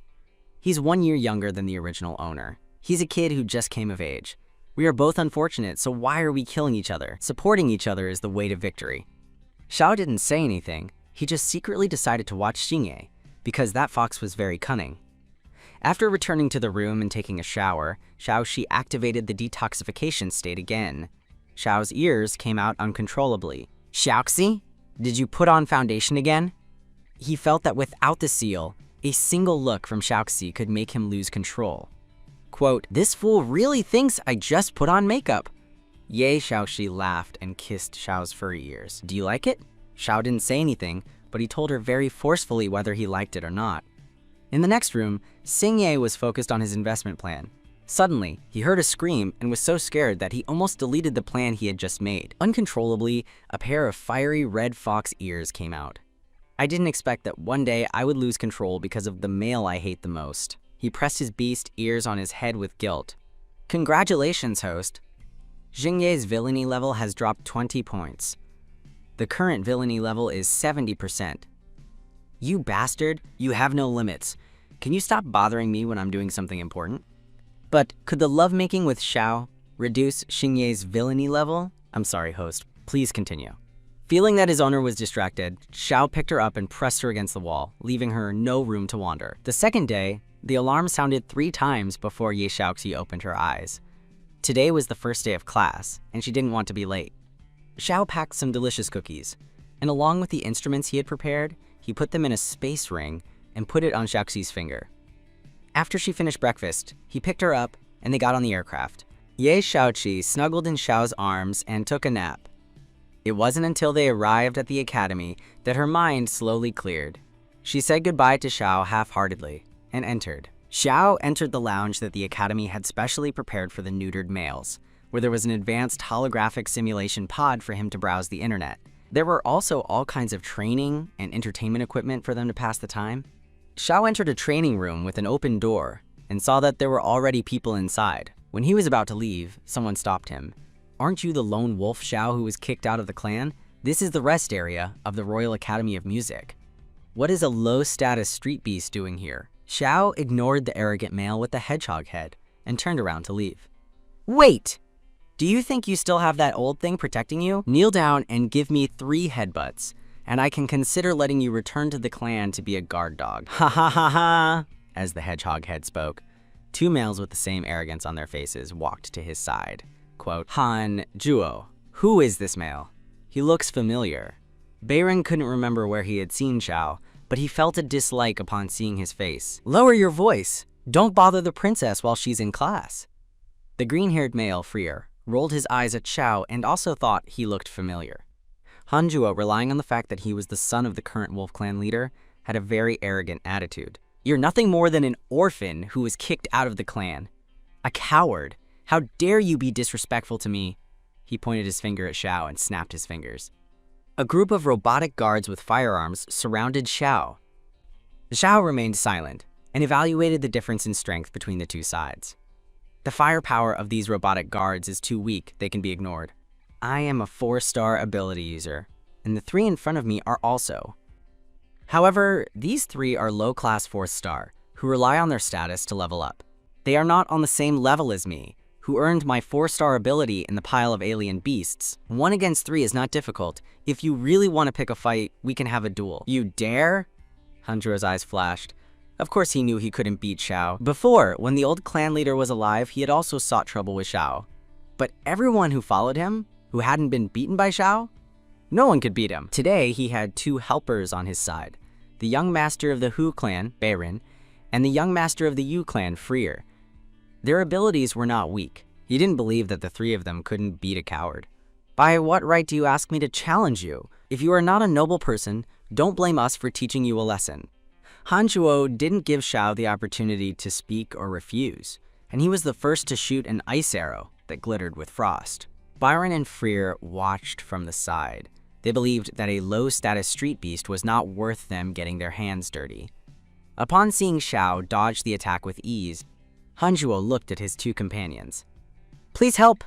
He's 1 year younger than the original owner. He's a kid who just came of age. We are both unfortunate, so why are we killing each other? Supporting each other is the way to victory. Xiao didn't say anything. He just secretly decided to watch Xingye, because that fox was very cunning. After returning to the room and taking a shower, Xiaoxi activated the detoxification state again. Xiao's ears came out uncontrollably. Xiaoxi, did you put on foundation again? He felt that without the seal, a single look from Xiaoxi could make him lose control. Quote, "This fool really thinks I just put on makeup." Ye Xiaoxi laughed and kissed Xiao's furry ears. Do you like it? Xiao didn't say anything, but he told her very forcefully whether he liked it or not. In the next room, Xingye was focused on his investment plan. Suddenly, he heard a scream and was so scared that he almost deleted the plan he had just made. Uncontrollably, a pair of fiery red fox ears came out. I didn't expect that one day I would lose control because of the male I hate the most. He pressed his beast ears on his head with guilt. Congratulations, host. Xingye's villainy level has dropped 20 points. The current villainy level is 70%. You bastard, you have no limits. Can you stop bothering me when I'm doing something important? But could the lovemaking with Xiao reduce Xingye's villainy level? I'm sorry, host. Please continue. Feeling that his owner was distracted, Xiao picked her up and pressed her against the wall, leaving her no room to wander. The second day, the alarm sounded 3 times before Ye Xiaoxi opened her eyes. Today was the first day of class, and she didn't want to be late. Xiao packed some delicious cookies, and along with the instruments he had prepared, he put them in a space ring and put it on Xiaoxi's finger. After she finished breakfast, he picked her up and they got on the aircraft. Ye Xiaoxi snuggled in Xiao's arms and took a nap. It wasn't until they arrived at the academy that her mind slowly cleared. She said goodbye to Xiao half-heartedly and entered. Xiao entered the lounge that the academy had specially prepared for the neutered males, where there was an advanced holographic simulation pod for him to browse the internet. There were also all kinds of training and entertainment equipment for them to pass the time. Xiao entered a training room with an open door and saw that there were already people inside. When he was about to leave, someone stopped him. Aren't you the lone wolf Xiao who was kicked out of the clan? This is the rest area of the Royal Academy of Music. What is a low-status street beast doing here? Xiao ignored the arrogant male with the hedgehog head and turned around to leave. Wait! Do you think you still have that old thing protecting you? Kneel down and give me 3 headbutts, and I can consider letting you return to the clan to be a guard dog. Ha ha ha ha! As the hedgehog head spoke, 2 males with the same arrogance on their faces walked to his side. Quote, Han Zhuo, who is this male? He looks familiar. Bayron couldn't remember where he had seen Xiao, but he felt a dislike upon seeing his face. Lower your voice. Don't bother the princess while she's in class. The green-haired male, Freer, rolled his eyes at Xiao and also thought he looked familiar. Han Zhuo, relying on the fact that he was the son of the current Wolf Clan leader, had a very arrogant attitude. You're nothing more than an orphan who was kicked out of the clan. A coward. How dare you be disrespectful to me? He pointed his finger at Xiao and snapped his fingers. A group of robotic guards with firearms surrounded Xiao. Xiao remained silent and evaluated the difference in strength between the 2 sides. The firepower of these robotic guards is too weak, they can be ignored. I am a 4-star ability user, and the 3 in front of me are also. However, these 3 are low-class 4th star, who rely on their status to level up. They are not on the same level as me, who earned my 4-star ability in the pile of alien beasts. 1 against 3 is not difficult. If you really want to pick a fight, we can have a duel. You dare? Han Zhuo's eyes flashed. Of course he knew he couldn't beat Xiao. Before, when the old clan leader was alive, he had also sought trouble with Xiao. But everyone who followed him, who hadn't been beaten by Xiao, no one could beat him. Today, he had 2 helpers on his side. The young master of the Hu clan, Bayron, and the young master of the Yu clan, Freer. Their abilities were not weak. He didn't believe that the 3 of them couldn't beat a coward. By what right do you ask me to challenge you? If you are not a noble person, don't blame us for teaching you a lesson. Han Zhuo didn't give Xiao the opportunity to speak or refuse, and he was the first to shoot an ice arrow that glittered with frost. Byron and Freer watched from the side. They believed that a low-status street beast was not worth them getting their hands dirty. Upon seeing Xiao dodge the attack with ease, Hanzhuo looked at his two companions. "Please help!"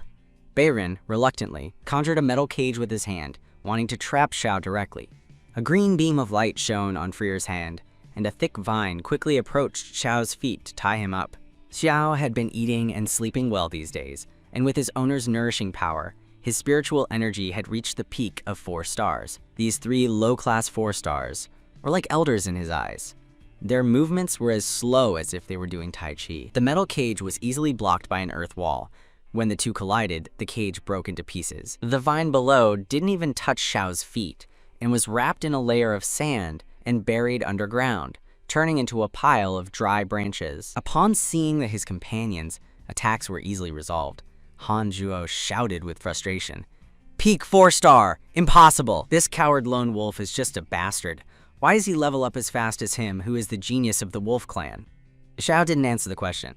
Byron, reluctantly, conjured a metal cage with his hand, wanting to trap Xiao directly. A green beam of light shone on Freer's hand, and a thick vine quickly approached Xiao's feet to tie him up. Xiao had been eating and sleeping well these days, and with his owner's nourishing power, his spiritual energy had reached the peak of 4 stars. These 3 low-class 4 stars were like elders in his eyes. Their movements were as slow as if they were doing Tai Chi. The metal cage was easily blocked by an earth wall. When the two collided, the cage broke into pieces. The vine below didn't even touch Xiao's feet and was wrapped in a layer of sand and buried underground, turning into a pile of dry branches. Upon seeing that his companions' attacks were easily resolved, Hanzhuo shouted with frustration, "Peak 4-star! Impossible! This coward lone wolf is just a bastard. Why does he level up as fast as him, who is the genius of the wolf clan?" Xiao didn't answer the question,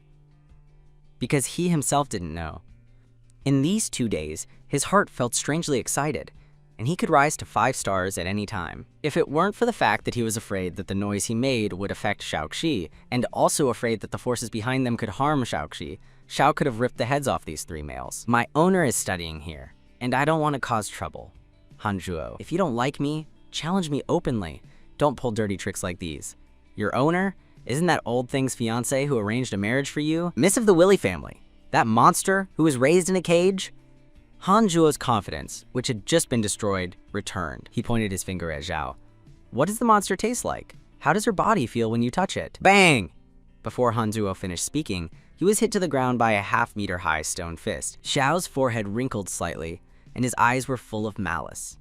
because he himself didn't know. In these 2 days, his heart felt strangely excited, and he could rise to 5 stars at any time. If it weren't for the fact that he was afraid that the noise he made would affect Shaoxi, and also afraid that the forces behind them could harm Shaoxi, Xiao could have ripped the heads off these 3 males. "My owner is studying here, and I don't want to cause trouble. Hanzhuo, if you don't like me, challenge me openly. Don't pull dirty tricks like these. Your owner? Isn't that old thing's fiance who arranged a marriage for you? Miss of the Willy family? That monster who was raised in a cage?" Hanzhuo's confidence, which had just been destroyed, returned. He pointed his finger at Zhao. "What does the monster taste like? How does her body feel when you touch it?" Bang! Before Hanzhuo finished speaking, he was hit to the ground by a half-meter-high stone fist. Xiao's forehead wrinkled slightly, and his eyes were full of malice.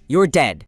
"You're dead.